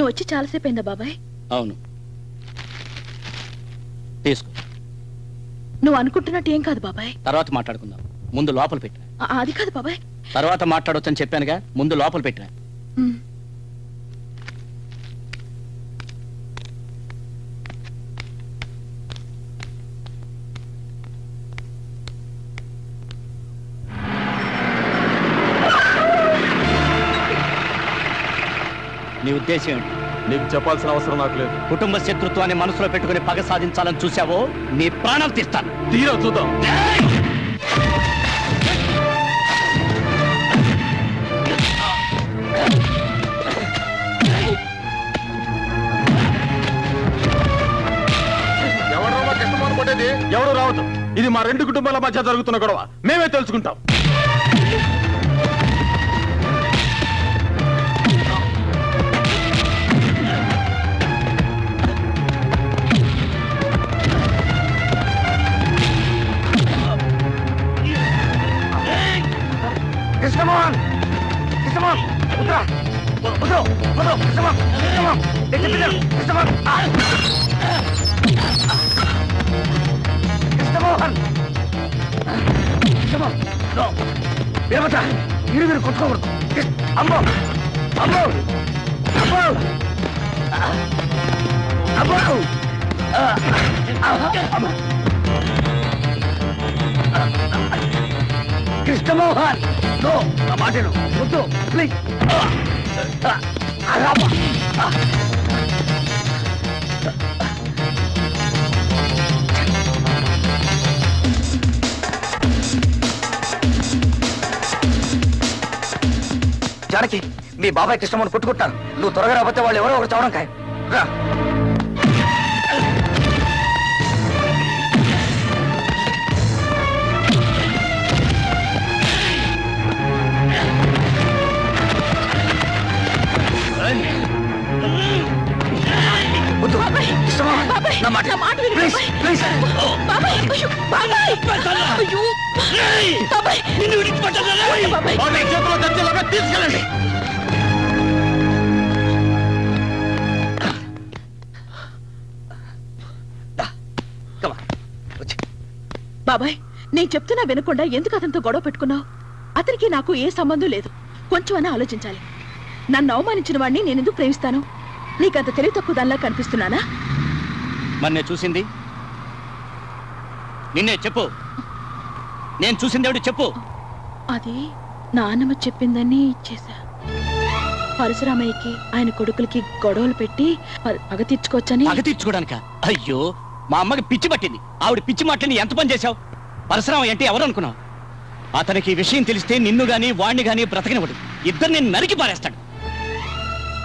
నువ్వు వచ్చి చాలాసేపు అయిందా బాబాయ్? అవును, తీసుకో. నువ్వు అనుకుంటున్నట్టు ఏం కాదు బాబాయ్. తర్వాత మాట్లాడుకుందాం, ముందు లోపల పెట్టిన. అది కాదు బాబాయ్. తర్వాత మాట్లాడొచ్చని చెప్పానుగా, ముందు లోపల పెట్టిన. నీ ఉద్దేశం ఏంటి? నీకు చెప్పాల్సిన అవసరం నాకు లేదు. కుటుంబ శత్రుత్వాన్ని మనసులో పెట్టుకుని పగ సాధించాలని చూసావో నీ ప్రాణాలు తీస్తాను. తీరా చూద్దాం. ఎవరు రావద్దు. ఇది మా రెండు కుటుంబాల మధ్య జరుగుతున్న గొడవ, మేమే తెలుసుకుంటాం. కృష్ణమోహన్, కృష్ణమోహన్, ఉత్తరా, ఉత్తరా, ఉత్తరా, కృష్ణమోహన్, కృష్ణమోహన్, కృష్ణమోహన్, కృష్ణమోహన్, కృష్ణమోహన్, వీరభద్ర, మీరు కొట్టుకోకూడదు. అమ్మో, అమ్మో, అమ్మో, అమ్మో, కృష్ణమోహన్, నా మాటను వద్దు ప్లీజ్. జానకి, మీ బాబాయ్ కృష్ణమోహన్ కొట్టుకుంటారు. నువ్వు త్వరగా రాబోతే వాళ్ళు ఎవరో ఒకరు చావడం ఖాయం. రా. తీసుకెళ్ళండి. బాబాయ్, నేను చెప్తున్నా వినకుండా ఎందుకు అతనితో గొడవ పెట్టుకున్నావు? అతనికి నాకు ఏ సంబంధం లేదు. కొంచెం అని ఆలోచించాలి. నన్ను అవమానించిన వాడిని నేనెందుకు ప్రేమిస్తాను? నీకంత తెలివి తక్కువ దానిలా కనిపిస్తున్నానా? మరి నేను చూసింది నిన్నే చెప్పు. నేను చూసింది ఎవడు చెప్పు. అది నాన్నమ్మ చెప్పిందని ఇచ్చేశా. పరశురామయ్యకి ఆయన కొడుకులకి గొడవలు పెట్టి పగ తీర్చుకోవచ్చని. పగ తీర్చుకోవడానిక? అయ్యో, మా అమ్మకి పిచ్చి పట్టింది. ఆవిడ పిచ్చి మాటని ఎంత పని చేశావు? పరశురామయ్య అంటే ఎవరు అనుకున్నావు? అతనికి ఈ విషయం తెలిస్తే నిన్ను గాని వాణ్ణి గాని బ్రతకనివ్వడు. ఇద్దరు నేను నరికి పారేస్తాడు.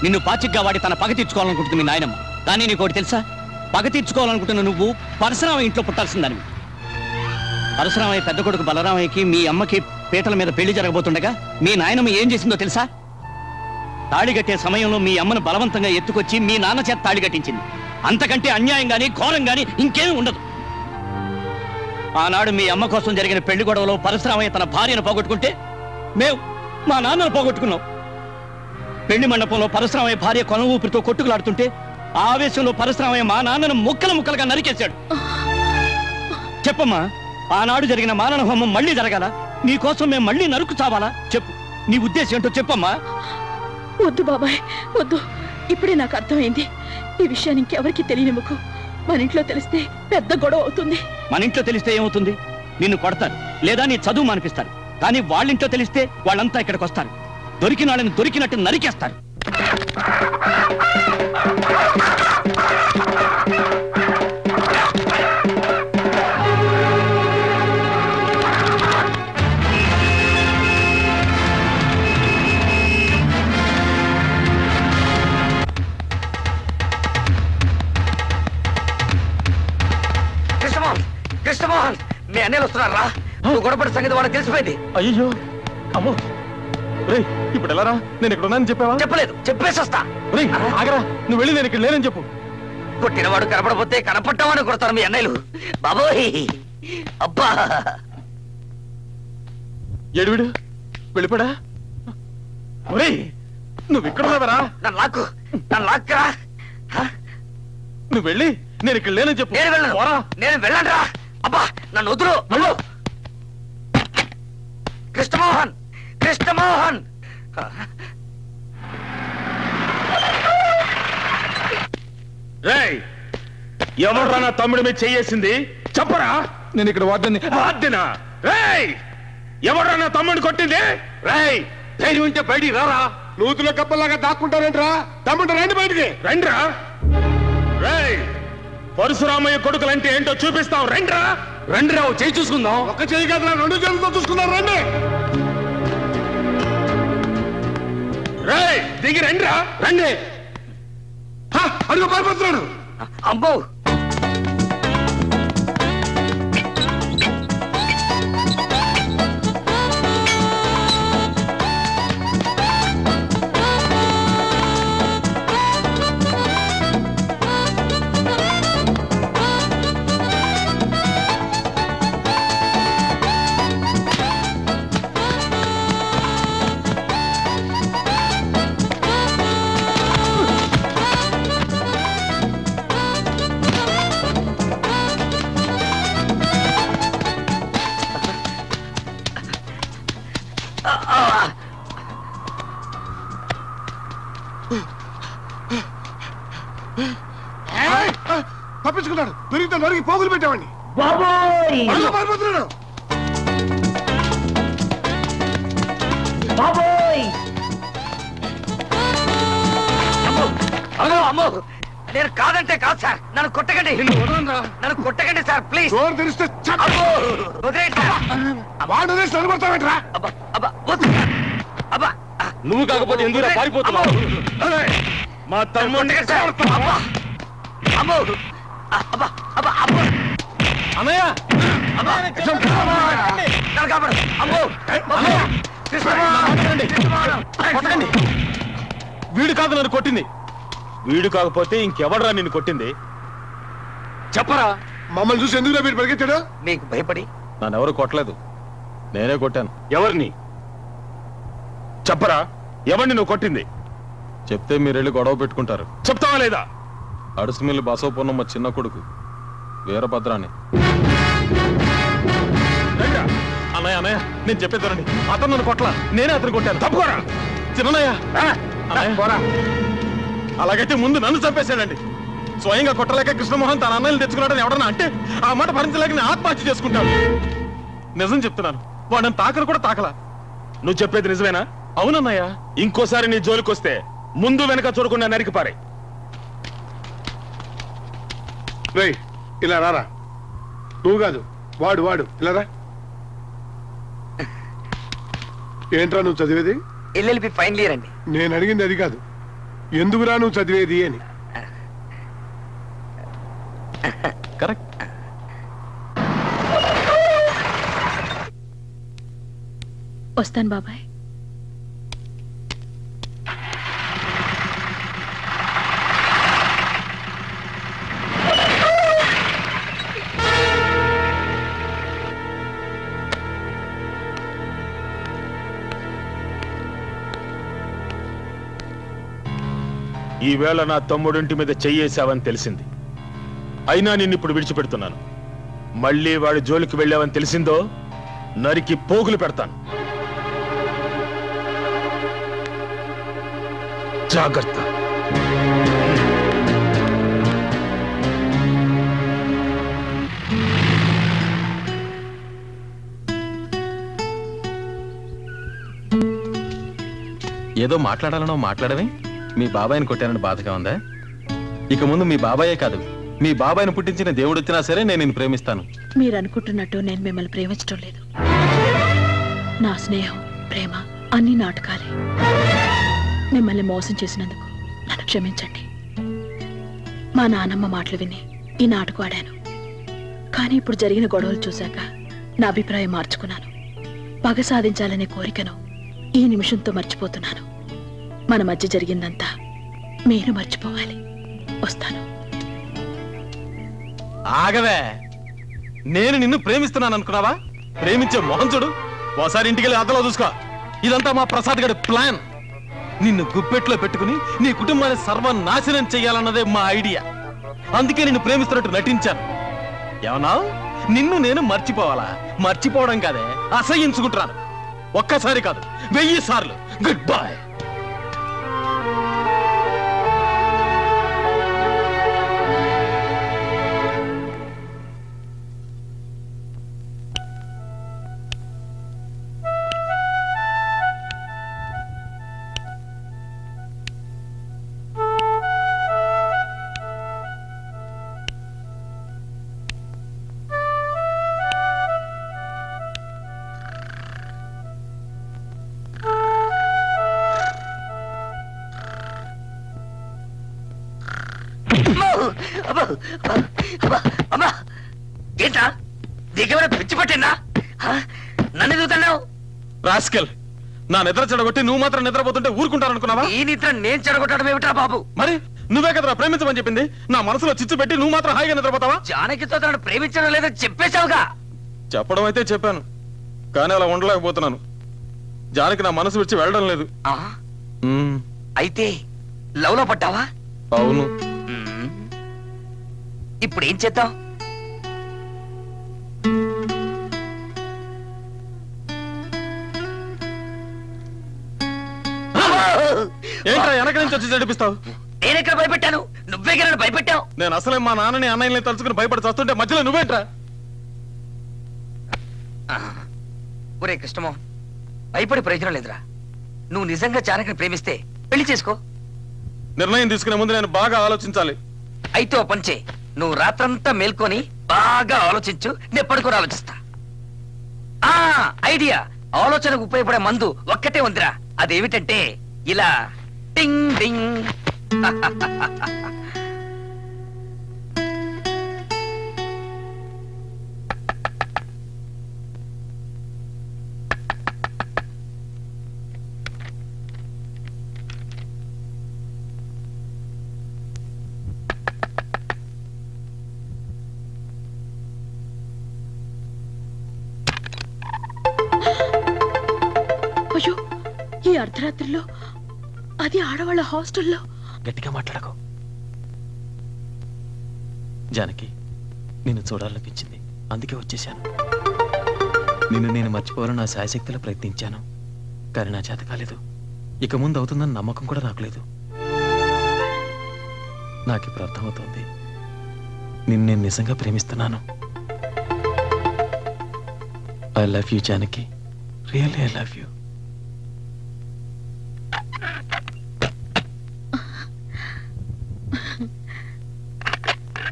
నిన్ను పాచిగ్గా వాడి తన పగ తీర్చుకోవాలనుకుంటుంది మీ నాయనమ్మ. కానీ నీకోటి తెలుసా? పగ తీర్చుకోవాలనుకుంటున్న నువ్వు పరశురామయ్య ఇంట్లో పుట్టాల్సిందని. పరశురామయ్య పెద్ద కొడుకు బలరామయ్యకి మీ అమ్మకి పీటల మీద పెళ్లి జరగబోతుండగా మీ నాయనమ్మ ఏం చేసిందో తెలుసా? తాళిగట్టే సమయంలో మీ అమ్మను బలవంతంగా ఎత్తుకొచ్చి మీ నాన్న చేత తాళి కట్టించింది. అంతకంటే అన్యాయం గాని ఘోరం గాని ఇంకేమీ ఉండదు. ఆనాడు మీ అమ్మ కోసం జరిగిన పెళ్లి గొడవలో పరశురామయ్య తన భార్యను పోగొట్టుకుంటే మేము మా నాన్నను పోగొట్టుకున్నాం. పెళ్లి మండపంలో పరశురామయ్య భార్య కొన ఊపిరితో కొట్టుకులాడుతుంటే ఆవేశంలో పరశురామయ్య మా నాన్నను ముక్కలు ముక్కలుగా నరికేశాడు. చెప్పమ్మా, ఆనాడు జరిగిన మానవ హోమం మళ్ళీ జరగాల? నీకోసం మేము మళ్ళీ నరుకు చావాలా? చెప్పు, నీ ఉద్దేశం ఏంటో చెప్పమ్మా. వద్దు బాబాయ్, వద్దు. ఇప్పుడే నాకు అర్థమైంది. ఈ విషయాన్ని ఇంకెవరికి తెలియనివ్వకు. మన ఇంట్లో తెలిస్తే పెద్ద గొడవ అవుతుంది. మన ఇంట్లో తెలిస్తే ఏమవుతుంది? నిన్ను కొడతారు, లేదా నీ చదువు మానిపిస్తారు. కానీ వాళ్ళింట్లో తెలిస్తే వాళ్ళంతా ఇక్కడికి వస్తారు. దొరికిన వాళ్ళని దొరికినట్టు నరికేస్తారు. కృష్ణమోహన్, మీ అన్నయ్యలు వస్తున్నారా? నువ్వు గొడవపడి సంగతి వాళ్ళకి తెలిసిపోయింది. అయ్యో, అమ్మో, ఇప్పుడు ఎలా రా? నేను ఇక్కడ ఉన్నానని చెప్పావా? చెప్పలేదు, చెప్పేసి వస్తా. ఆగరా, నువ్వు వెళ్ళి నేను ఇక్కడ లేనని చెప్పు. కొట్టినవాడు కనపడపోతే కనపడ్డామని కొడతారు మీ అన్నయ్యలు. బాబోయ్, అబ్బా. ఏడువిడు వెళ్ళిపోడా? నువ్వు ఇక్కడ ఉన్నావరా? నాకు నన్ను లాక్కరా. నువ్వు వెళ్ళి నేను ఇక్కడ లేనని చెప్పు. నేను వెళ్ళను. పోరా. నేను వెళ్ళను రా. అబ్బా నన్ను వదులు. అమ్మో. కృష్ణమోహన్, కృష్ణమోహన్. రేయ్, ఎవడ్రా నా తమ్ముడి మీద చెయ్యేసింది చెప్పరా. నేను ఇక్కడ వార్డెన్ని. వాద్యనా? రేయ్, ఎవడ్రా నా తమ్ముడిని కొట్టింది? రేయ్, ధైర్యం ఉంటే బయటికి రారా. నూతులో కప్పలాగా దాక్కుంటారేంట్రా? తమ్ముడు రండి బయటికి. రండిరా. రేయ్, పరశురామయ్య కొడుకులంటే ఏంటో చూపిస్తాం. రండిరా. రండిరా, చేయి చూసుకుందాం. ఒక చేయి కదా, రెండు చేతులతో చూసుకుందాం. రండి. రేయ్, దిగి రండిరా. రండి. అడుగు పారిపోతున్నాడు. అమ్మో. తప్పించుకున్నాడు. దొరికితే నరికి పోగులు పెట్టామండి. బాబోయ్, పారిపోతున్నాడు. బాబోయ్. అమ్మో, అమ్మో, అమ్మో. నేను కాదంటే కాదు సార్. నన్ను కొట్టకండి. నన్ను కొట్టకండి సార్, ప్లీజ్. డోర్ తెరిస్తే అబ్బో, వదిలేయండి సార్. వాడు నిలబడతావేంట్రా? అబ్బా, అబ్బా, వద్దు సార్. అబ్బా. నువ్వు కాకపోతే ఎందుకు పారిపోతున్నావు? మా తమ్ముడిని అబ్బా, అమ్మో. అబ్బా, అబ్బా, అబ్బో. అన్నయ్య, అబ్బా, నన్ను కాపాడు. అమ్మో, అమ్మో. కొట్టండి. వీడు కాదు నన్ను కొట్టింది. వీడు కాకపోతే ఇంకెవడరా నిన్ను కొట్టింది? చెప్పరా. మమ్మల్ని చూసి ఎందుకు వీడు పరిగెత్తాడు? మీకు భయపడి. నన్ను ఎవరు కొట్టలేదు, నేనే కొట్టాను. ఎవరిని చెప్పరా. ఎవరిని నువ్వు కొట్టింది? చెప్తే మీరు వెళ్ళి గొడవ పెట్టుకుంటారు. చెప్తావా లేదా? అడుసుమిల్లి బసవపూర్ణమ్మ చిన్న కొడుకు వీరభద్రాన్ని. అన్నయ్య, అన్నయ్య, నేను చెప్పేదానండి. అతను నన్ను కొట్టలా, నేనే అతను కొట్టాను. తప్పుకోరా చిన్నయ్య. అలాగైతే ముందు నన్ను చంపేశాడండి. స్వయంగా కొట్టలేక కృష్ణమోహన్ తన అన్నయ్యలు తెచ్చుకున్నాడని ఎవడన్నా అంటే ఆ మాట భరించలేక నేను ఆత్మహత్య చేసుకుంటాను. నిజం చెప్తున్నాను, వాడని తాకలు కూడా తాకలా. నువ్వు చెప్పేది నిజమేనా? అవునన్నయ్య. ఇంకోసారి నీ జోలికొస్తే ముందు వెనక చూడకుండా నరికి పారే. ఇలా రారా. నువ్వు కాదు, వాడు వాడు ఇలా రా. ఏంట్రా నువ్వు చదివేది? ఎల్ఎల్బి ఫైనల్ ఇయర్ అండి. నేను అడిగింది అది కాదు, ఎందుకురా నువ్వు చదివేది అని. కరెక్ట్. వస్తాను బాబాయ్. ఈవేళ నా తమ్ముడింటి మీద చెయ్యేశావని తెలిసింది. అయినా నిన్నిప్పుడు విడిచిపెడుతున్నాను. మళ్ళీ వాడి జోలికి వెళ్ళావని తెలిసిందో నరికి పోగులు పెడతాను. జాగ్రత్త. ఏదో మాట్లాడాలనో మాట్లాడవే. మీ బాబాయిని కొట్టానని బాధగా ఉందా? ఇక ముందు మీ బాబాయే కాదు, మీ బాబాయిని పుట్టించిన దేవుడు వచ్చినా సరే నేను నిన్ను ప్రేమిస్తాను. మీరు అనుకుంటున్నట్టు నేను మిమ్మల్ని ప్రేమించడం లేదు. నా స్నేహం, ప్రేమ అన్ని నాటకాలే. మిమ్మల్ని మోసం చేసినందుకు నన్ను క్షమించండి. మా నానమ్మ మాటలు విని ఈ నాటకం ఆడాను. కానీ ఇప్పుడు జరిగిన గొడవలు చూశాక నా అభిప్రాయం మార్చుకున్నాను. పగ సాధించాలనే కోరికను ఈ నిమిషంతో మర్చిపోతున్నాను. మన మధ్య జరిగిందంతా మీరు మర్చిపోవాలి. వస్తాను. ఆగవే, నేను నిన్ను ప్రేమిస్తున్నాను అనుకున్నావా? ప్రేమించే మోహన్ చూడు. ఓసారి ఇంటికి వెళ్ళి అద్దలో చూసుకో. ఇదంతా మా ప్రసాద్ గడి ప్లాన్. నిన్ను గుప్పెట్లో పెట్టుకుని నీ కుటుంబాన్ని సర్వనాశనం చెయ్యాలన్నదే మా ఐడియా. అందుకే నిన్ను ప్రేమిస్తున్నట్టు నటించాను. ఏమన్నా నిన్ను నేను మర్చిపోవాలా? మర్చిపోవడం కాదే, అసహించుకుంటున్నాను. ఒక్కసారి కాదు, 1000 సార్లు. Good bye. అమ్మా ఏంటా నీకేమైనా పిచ్చి పట్టిందా? నన్ను ఎదుగుతున్నావు రాస్కెల్. నా నిద్ర చెడగొట్టి నువ్వు మాత్రం నిద్రపోతుంటే ఊరుకుంటారనుకున్నావా? ఈ నిద్ర నేను చెడగొట్టడం ఏమిట్రా బాబు? మరి నువ్వే కదరా ప్రేమించమని చెప్పింది. నా మనసులో చిచ్చు పెట్టి నువ్వు మాత్రం హాయిగా నిద్రపోతావా? జానకితో తనను ప్రేమించడం లేదని చెప్పేశావుగా. చెప్పడం అయితే చెప్పాను, కానీ అలా ఉండలేకపోతున్నాను. జానకి నా మనసు విడిచి వెళ్ళడం లేదు. ఆ, అయితే లవ్ లో పడ్డావా? అవును. ఇప్పుడు ఏం చేద్దాం? ఏంట్రా వెనక నుంచి వచ్చి జడిపిస్తావు? నేనెక్కడ భయపెట్టాను? నువ్వే కదా భయపెట్టావు. నేను అసలే మా నాన్నని అన్నయ్యని తలుచుకుని భయపడి చస్తుంటే మధ్యలో నువ్వేంట్రా? ఒరే కృష్ణమో, భయపడి ప్రయోజనం లేదురా. నువ్వు నిజంగా జానకిని ప్రేమిస్తే పెళ్లి చేసుకో. నిర్ణయం తీసుకునే ముందు నేను బాగా ఆలోచించాలి. అయితే ఓ పంచే, నువ్వు రాత్రంతా మేల్కొని బాగా ఆలోచించు, నేను పడుకొని ఆలోచిస్తా. ఆ ఐడియా, ఆలోచనకు ఉపయోగపడే మందు ఒక్కటే ఉందిరా. అదేమిటంటే ఇలా టింగ్ టింగ్. అయ్యో, ఈ అర్ధరాత్రిలో, అది ఆడవాళ్ళ హాస్టల్లో. గట్టిగా మాట్లాడకు. జానకి, నిన్ను చూడాలనిపించింది, అందుకే వచ్చేశాను. నిన్ను నేను మర్చిపోవాలని నా శాయశక్తిలో ప్రయత్నించాను, కానీ నా చేత కాలేదు. ఇక ముందు అవుతుందని నమ్మకం కూడా నాకు లేదు. నాకు ఇప్పుడు అర్థమవుతోంది, నిన్ను నేను నిజంగా ప్రేమిస్తున్నాను. I love you Janaki, really I love you.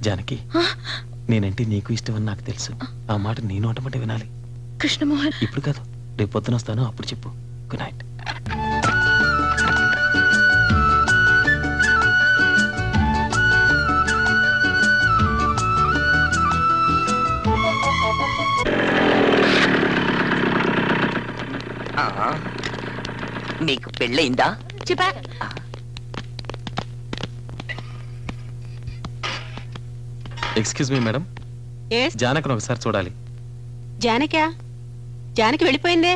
Janaki, నేనంటే నీకు ఇష్టం అని నాకు తెలుసు. ఆ మాట నీ నోటమంటే వినాలి. కృష్ణమోహన్, ఇప్పుడు కాదు, రేపు పొద్దున వస్తాను, అప్పుడు చెప్పు. Good night. నీకు పెళ్ళయిందా? చెప్పా. ఎక్స్క్యూజ్ మీ మేడం, జానకిని ఒకసారి చూడాలి. జానకా? జానకి వెళ్ళిపోయిందే.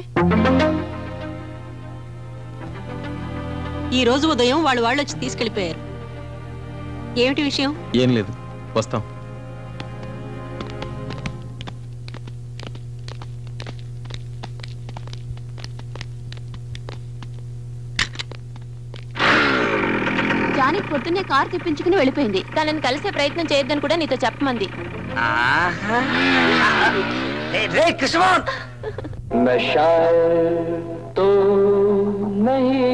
ఈ రోజు ఉదయం వాళ్ళు వచ్చి తీసుకెళ్లిపోయారు. ఏమిటి విషయం? ఏం లేదు, వస్తాం. జానకి పొద్దున్నే కారు తెప్పించుకుని వెళ్ళిపోయింది. తనని కలిసే ప్రయత్నం చేయొద్దని కూడా నీతో చెప్పమంది. రే కృష్ణమోహన్, नशा तो नहीं,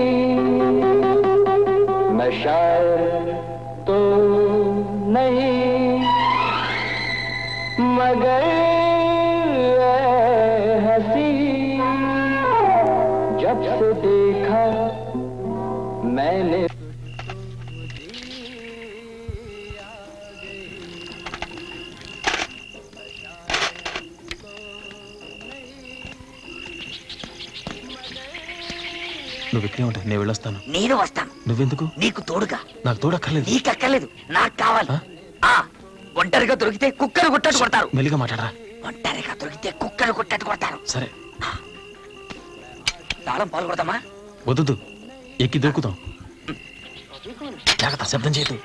नशा तो नहीं, मगर हंसी जब से देखा मैंने నువ్వు ఇక్కడే ఉంటా, నేను వెళ్ళొస్తాను. నేను వస్తాను. నువ్వెందుకు? నీకు తోడుగా. నాకు తోడక్కర్లేదు. నీకు అక్కర్లేదు, నాకు కావాలి. ఒంటరిగా దొరికితే కుక్కలు కొట్టట్టు కొడతారు. మెల్లిగా మాట్లాడరా. ఒంటరిగా దొరికితే కుక్కలు కొట్టట్టు కొడతారు. సరే, తాళం పాలు కొడతామా? వద్దు, ఎక్కి దూకుతాం. జాగ్రత్త, శబ్దం చేయదు.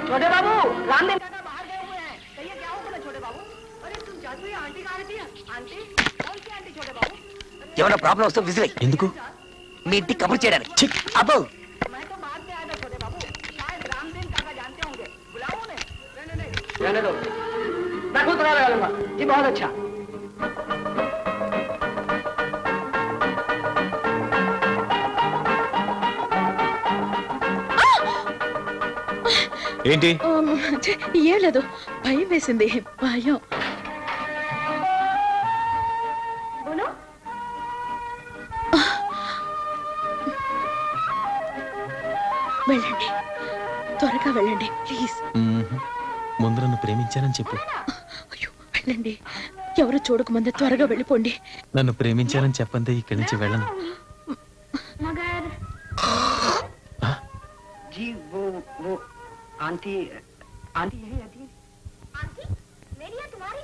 छोटे बाबू रामदेव काका बाहर गए हुए हैं, कहिए क्या हो गया छोटे बाबू? अरे तुम जादू आंटी कहाँ रहती है? आंटी कौन सी आंटी छोटे बाबू? ఏమైనా ప్రాబ్లం వస్తే విసిరే ఎందుకు? మీ ఇంటికి కబుర్ చేయడానికి. అబ్బో मैं तो बाद में आया था छोटे बाबू, शायद रामदेव काका जानते होंगे, बुलाओ उन्हें. नहीं रहने दो, मैं खुद पता लगा लूंगा जी. बहुत अच्छा. ఏంటి? ఏం లేదు, భయం వేసింది. భయం. వెళ్ళండి, త్వరగా వెళ్ళండి ప్లీజ్. ముందు నన్ను ప్రేమించానని చెప్పు. అయ్యో వెళ్ళండి, ఎవరు చూడకముందే త్వరగా వెళ్ళిపోండి. నన్ను ప్రేమించానని చెప్పండి, ఇక్కడి నుంచి వెళ్ళను. जी वो आंटी आंटी यही रहती है. आंटी मेरी या तुम्हारी?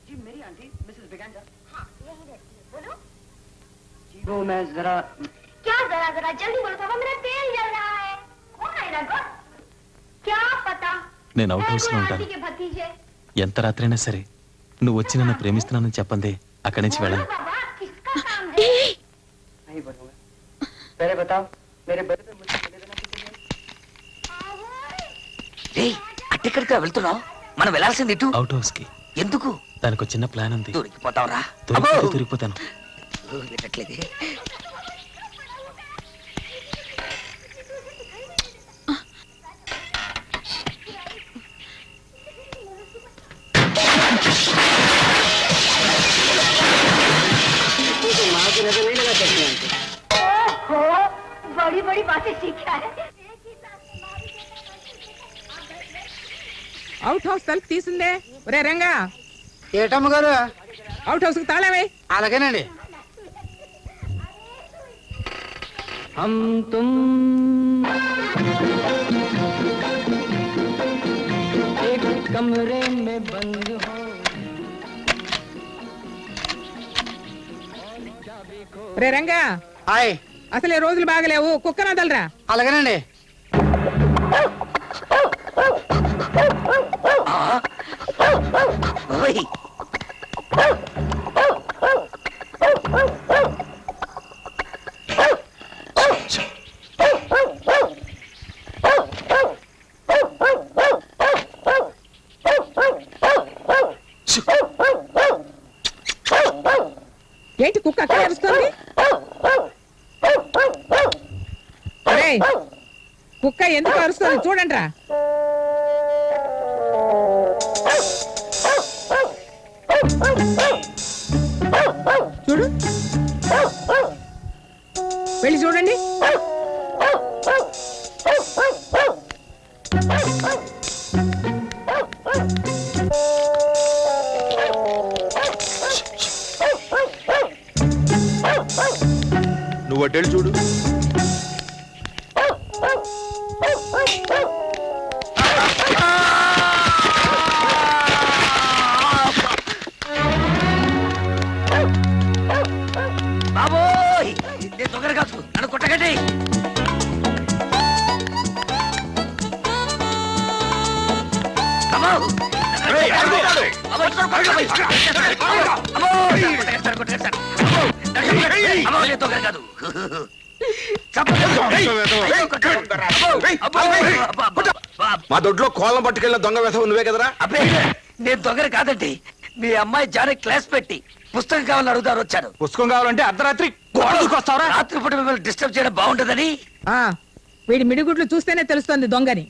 जी मेरी आंटी मिसेस बिगेंडा. हाँ यही रहती है. बोलो जी वो मैं जरा. क्या जरा जरा जल्दी बोलो पापा, मेरा तेल जल रहा है. कौन आएगा गो? क्या पता. నేను అవుట్ హౌస్ లో आंटी ఉంటాను. के भतीजे. ఎంత రాత్రైనా సరే నువ్వు వచ్చి నన్ను ప్రేమిస్తున్నానని చెప్పండి, అక్కడి నుంచి వెళ్ళను. बोलो बाबा किसका काम है? नहीं बोलूंगा. पहले बताओ मेरे बड़े पे मुझे मिले देना किसी ने. రేయ్, అట్టెక్కడికి వెళ్తున్నావు? మనం వెళ్ళాల్సింది ఇటు. అవుట్ హౌస్ కి. ఎందుకు? దానికి చిన్న ప్లాన్ ఉంది. దొరికిపోతావురా. దొరికిపోతాను. వినట్లేదే. बड़ी बड़ी बातें सीखा है. అవుట్ హౌస్ తలుపు తీసిందే. ఒరే రంగా, ఏటమ్మ గారు? అవుట్ హౌస్ కి తాళావే. అలాగేనండి. हम तुम एक कमरे में बंद हो. ఒరే రంగా, హాయ్. అసలే రోజులు బాగలేవు, కుక్కన వదలరా. అలాగేనండి. ఓయ్, ఏంటి కుక్క అక్కడ అరుస్తుంది? ఒరేయ్, కుక్క ఎందుకు అరుస్తుంది చూడండి రా. చూడు, వెళ్ళి చూడండి. నువ్వు అడ్డేళ్ళు చూడు. బాబోయ్, నేను దొంగర కాదు, నన్ను కొట్టకండి. అమ్మో! ఏయ్, అడుగు, అడుగు. అమ్మో, కొట్టేస్తారు, కొట్టేస్తారు. అమ్మో, నేను దొంగర కాదు. మా దొడ్లో కోళ్ళం పట్టుకెళ్ళిన దొంగ వ్యధం నువ్వే కదరా? అబ్బే, నేను దొంగర కాదండి. మీ అమ్మాయి జానే క్లాస్ పెట్టి పుస్తకం కావాలని అడుగుతారు వచ్చాను. పుస్తకం కావాలంటే అర్ధరాత్రి గోడ దూకొస్తావరా? రాత్రిపూట మిమ్మల్ని డిస్టర్బ్ చేయడం బాగుంటుందని. ఆ వీడి మిడిగుడ్లు చూస్తేనే తెలుస్తోంది దొంగని.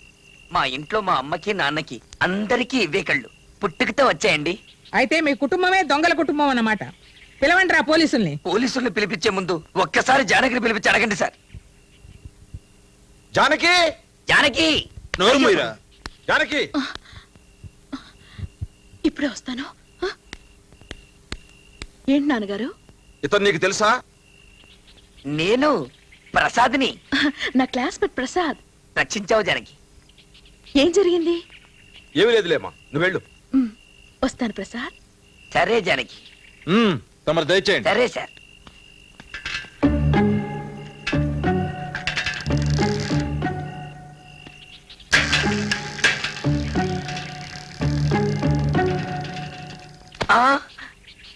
మా ఇంట్లో మా అమ్మకి నాన్నకి అందరికీ ఇవే కళ్ళు పుట్టుకతో వచ్చాయండి. అయితే మీ కుటుంబమే దొంగల కుటుంబం అన్నమాట. పిలవండి రా పోలీసుల్ని. పోలీసుల్ని పిలిపించే ముందు ఒక్కసారి జానకిని పిలిపించి అడగండి సార్. జానకి, జానకి, నోరు మూయరా. జానకి, ఇప్పుడే వస్తాను. ఏంటి నాన్నగారు? ఇతను నీకు తెలుసా? నేను ప్రసాద్ని. నా క్లాస్మేట్ ప్రసాద్. రక్షించావు జానకి. ఏం జరిగింది? ఏమీ లేదులేమ్మా, నువ్వు వెళ్ళు. వస్తాను ప్రసాద్. సరే జానకి. తమరు దయచేయండి. సరే సార్.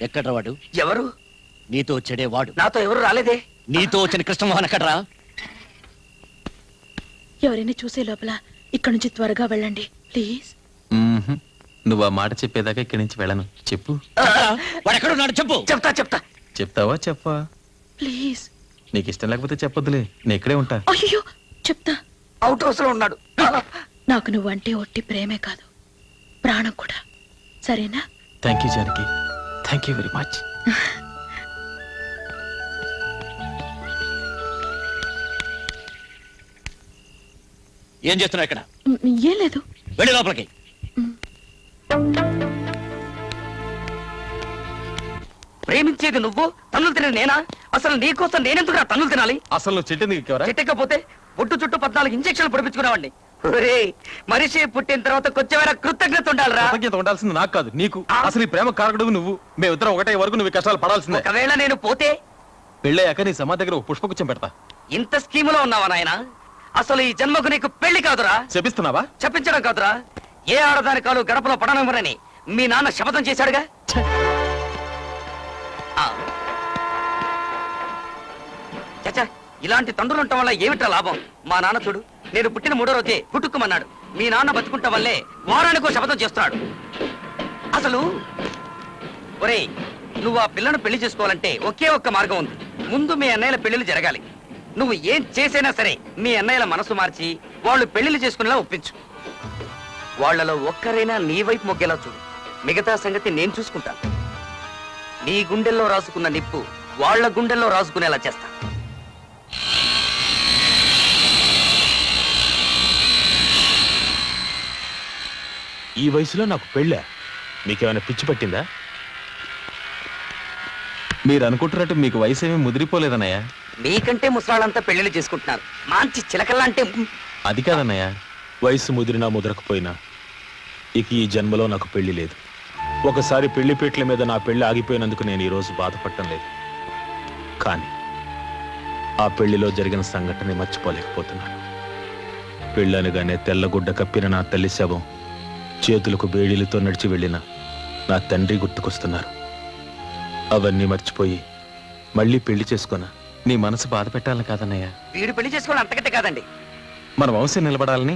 ఎక్కడ్రా వాడు? ఎవరు? నీతో వచ్చాడే వాడు. నాతో ఎవరు రాలేదే. నీతో వచ్చిన కృష్ణమోహన్ ఎక్కడ్రా? ఎవరైనా చూసే లోపల ఇక్కడ నుంచి త్వరగా వెళ్ళండి ప్లీజ్. నువ్వు ఆ మాట చెప్పేదాకా ఇక్కడి నుంచి వెళ్ళను. చెప్పు. వాడు ఎక్కడున్నాడు చెప్పు. చెప్తా. చెప్తావా చెప్పా? ప్లీజ్. నీకు ఇష్టం లేకపోతే చెప్పొద్దులే, నేను ఇక్కడే ఉంటా. అయ్యో చెప్తా. అవుట్ హౌస్ లో ఉన్నాడు. నాకు నువ్వంటే ఒట్టి ప్రేమే కాదు, ప్రాణం కూడా. సరేనా? Thank you Janaki, thank you very much. ఏం చేస్తున్నావు ఇక్కడ? ఏం లేదు. వెళ్ళి లోపలికి. ప్రేమించేది నువ్వు, తన్నులు తినేది నేనా? అసలు నీకోసం నేనెందుకు తన్నులు తినాలి? అసలు నువ్వు చెట్టెందుకు చెట్టకపోతే ఒట్టు చుట్టూ 14 ఇంజక్షన్లు పొడిపించుకునేవాడిని. మనిషి పుట్టిన తర్వాత కొంచెమైనా కృతజ్ఞత ఉండాలిరా. కృతజ్ఞత ఉండాల్సింది నాకు కాదు నీకు. అసలు ఈ ప్రేమ కారకుడు నువ్వు. మేమిద్దరం ఒకటే వరకు నువ్వు కష్టాలు పడాల్సిందే. ఒకవేళ నేను పోతే పెళ్ళయ్యాక నీ సమాధి దగ్గర ఒక పుష్పగుచ్చం పెడతా. ఇంత స్కీములో ఉన్నావా నాయన? అసలు ఈ జన్మకు నీకు పెళ్లి కాదురా. చెప్పిస్తున్నావా? చెప్పించడం కాదురా, ఏ ఆడదాని కాలు గడపలో పడనివ్వరని మీ నాన్న శపథం చేశాడుగా. చచ్చా, ఇలాంటి తండ్రులు ఉండటం వల్ల ఏమిట్రా లాభం? మా నాన్న చూడు, నేను పుట్టిన 3వ రోజే పుట్టుకుమన్నాడు. మీ నాన్న బతుకుంటా వల్లే వారానికో శపథం చేస్తున్నాడు. అసలు ఒరేయ్, నువ్వు ఆ పిల్లను పెళ్లి చేసుకోవాలంటే ఒకే ఒక్క మార్గం ఉంది. ముందు మీ అన్నయ్యల పెళ్లిళ్ళు జరగాలి. నువ్వు ఏం చేసైనా సరే మీ అన్నయ్యల మనసు మార్చి వాళ్ళు పెళ్లిళ్ళు చేసుకునేలా ఒప్పించు. వాళ్లలో ఒక్కరైనా నీ వైపు మొగ్గేలా చూడు. మిగతా సంగతి నేను చూసుకుంటాను. నీ గుండెల్లో రాసుకున్న నిప్పు వాళ్ళ గుండెల్లో రాసుకునేలా చేస్తా. ఈ వయసులో నాకు పెళ్ళా? మీకేమైనా పిచ్చి పట్టిందా? మీరు అనుకుంటున్నట్టు మీకు వయసు ఏమీ ముదిరిపోలేదన్నయ్య. మీకంటే ముసలాళ్ళంతా పెళ్లిళ్ళు చేసుకుంటున్నారు. మంచి చిలకల్లా అంటే అది కాదన్నయ్య. వయసు ముదిరినా ముదరకపోయినా ఇక ఈ జన్మలో నాకు పెళ్లి లేదు. ఒకసారి పెళ్లి పీటల మీద నా పెళ్లి ఆగిపోయినందుకు నేను ఈరోజు బాధపడటం లేదు. కానీ ఆ పెళ్లిలో జరిగిన సంఘటన మర్చిపోలేకపోతున్నాను. పెళ్ళనగానే తెల్లగుడ్డ కప్పిన నా తల్లి శవం, చేతులకు బేడీలతో నడిచి వెళ్ళిన నా తండ్రి గుర్తుకొస్తున్నారు. అవన్నీ మర్చిపోయి మళ్ళీ పెళ్లి చేసుకున్నా. నీ మనసు బాధ పెట్టాలని కాదన్నయ్య. వీడు పెళ్లి చేసుకోవడం అంతకంటే కాదండి. మన వంశం నిలబడాలని.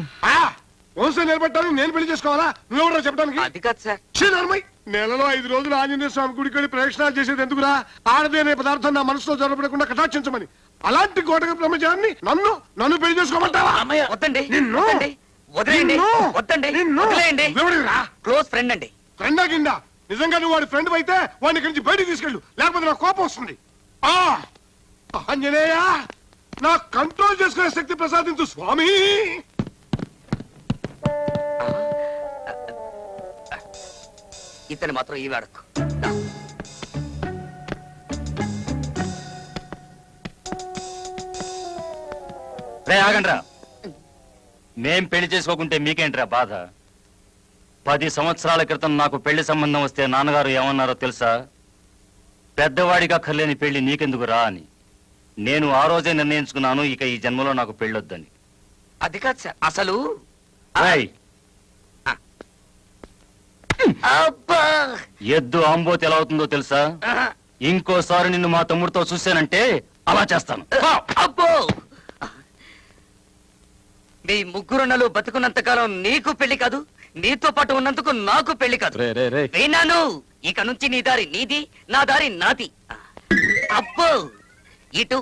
వంశం నిలబెట్టాలని నేను పెళ్లి చేసుకోవాలా? నువ్వు చెప్పడానికి? అది కాదు సార్. నెలలో 5 రోజులు ఆంజనేయ స్వామి గుడికి వెళ్ళి ప్రదక్షిణాలు చేసేది ఎందుకురా? ఆడది అనే పదార్థం నా మనసులో జరపడకుండా కటాక్షించమని. అలాంటి కోటక బ్రహ్మచారిని నన్ను పెళ్లి చేసుకోమంటావా? వద్దండి, వదిలేయండి, వద్దండి, వదిలేయండి. క్లోజ్ ఫ్రెండ్ అండి. ఫ్రెండా కింద? నిజంగా నువ్వు వాడి ఫ్రెండ్ అయితే వాడిని ఇక్కడి నుంచి బయటికి తీసుకెళ్ళు, లేకపోతే నాకు కోపం వస్తుంది. ఆంజనేయ, నా కంట్రోల్ చేసుకునే శక్తి ప్రసాదించు స్వామి. ఇతను మాత్రం ఈ వాడకు. ఆగండ్రా. మేం పెళ్లి చేసుకోకుంటే మీకేంట్రా బాధ? 10 సంవత్సరాల క్రితం నాకు పెళ్లి సంబంధం వస్తే నాన్నగారు ఏమన్నారో తెలుసా? పెద్దవాడిగా ఖర్లేని పెళ్లి నీకెందుకు రా అని. నేను ఆ రోజే నిర్ణయించుకున్నాను, ఇక ఈ జన్మలో నాకు పెళ్ళొద్దని. అది కాదు సార్, అసలు ఎద్దు ఆంబోతి ఎలా అవుతుందో తెలుసా? ఇంకోసారి నిన్ను మా తమ్ముడితో చూశానంటే అలా చేస్తాను. అబ్బో, మీ ముగ్గురున్నలు బతుకున్నంత కాలం నీకు పెళ్లి కాదు, నీతో పాటు ఉన్నందుకు నాకు పెళ్లి కాదు. విన్నాను. ఇక నుంచి నీ దారి నీది, నా దారి నాది. అబ్బో, ఇటు.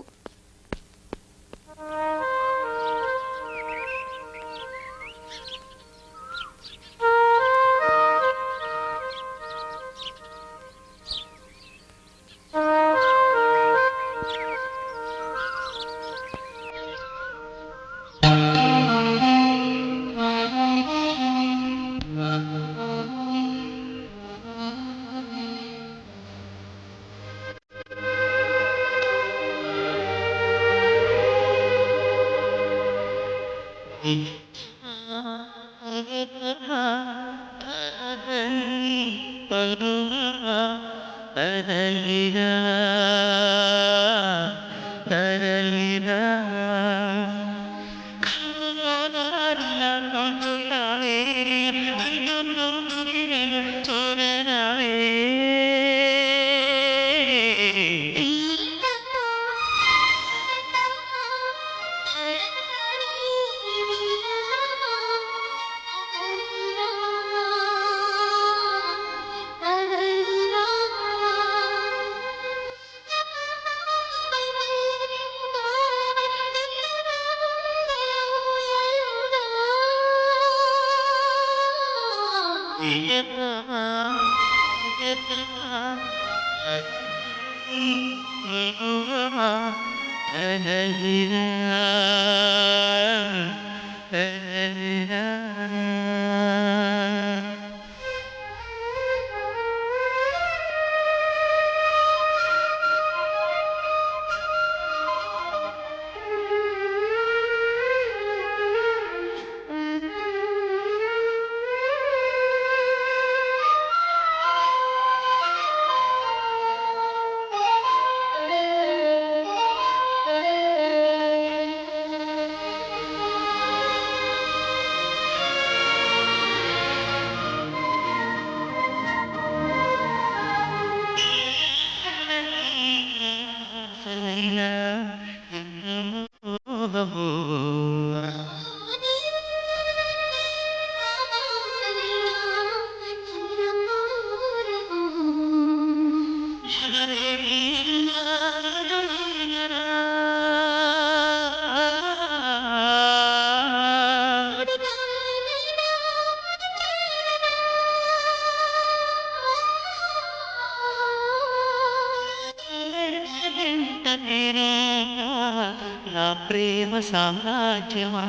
ప్రేమ సామ్రాజ్యమా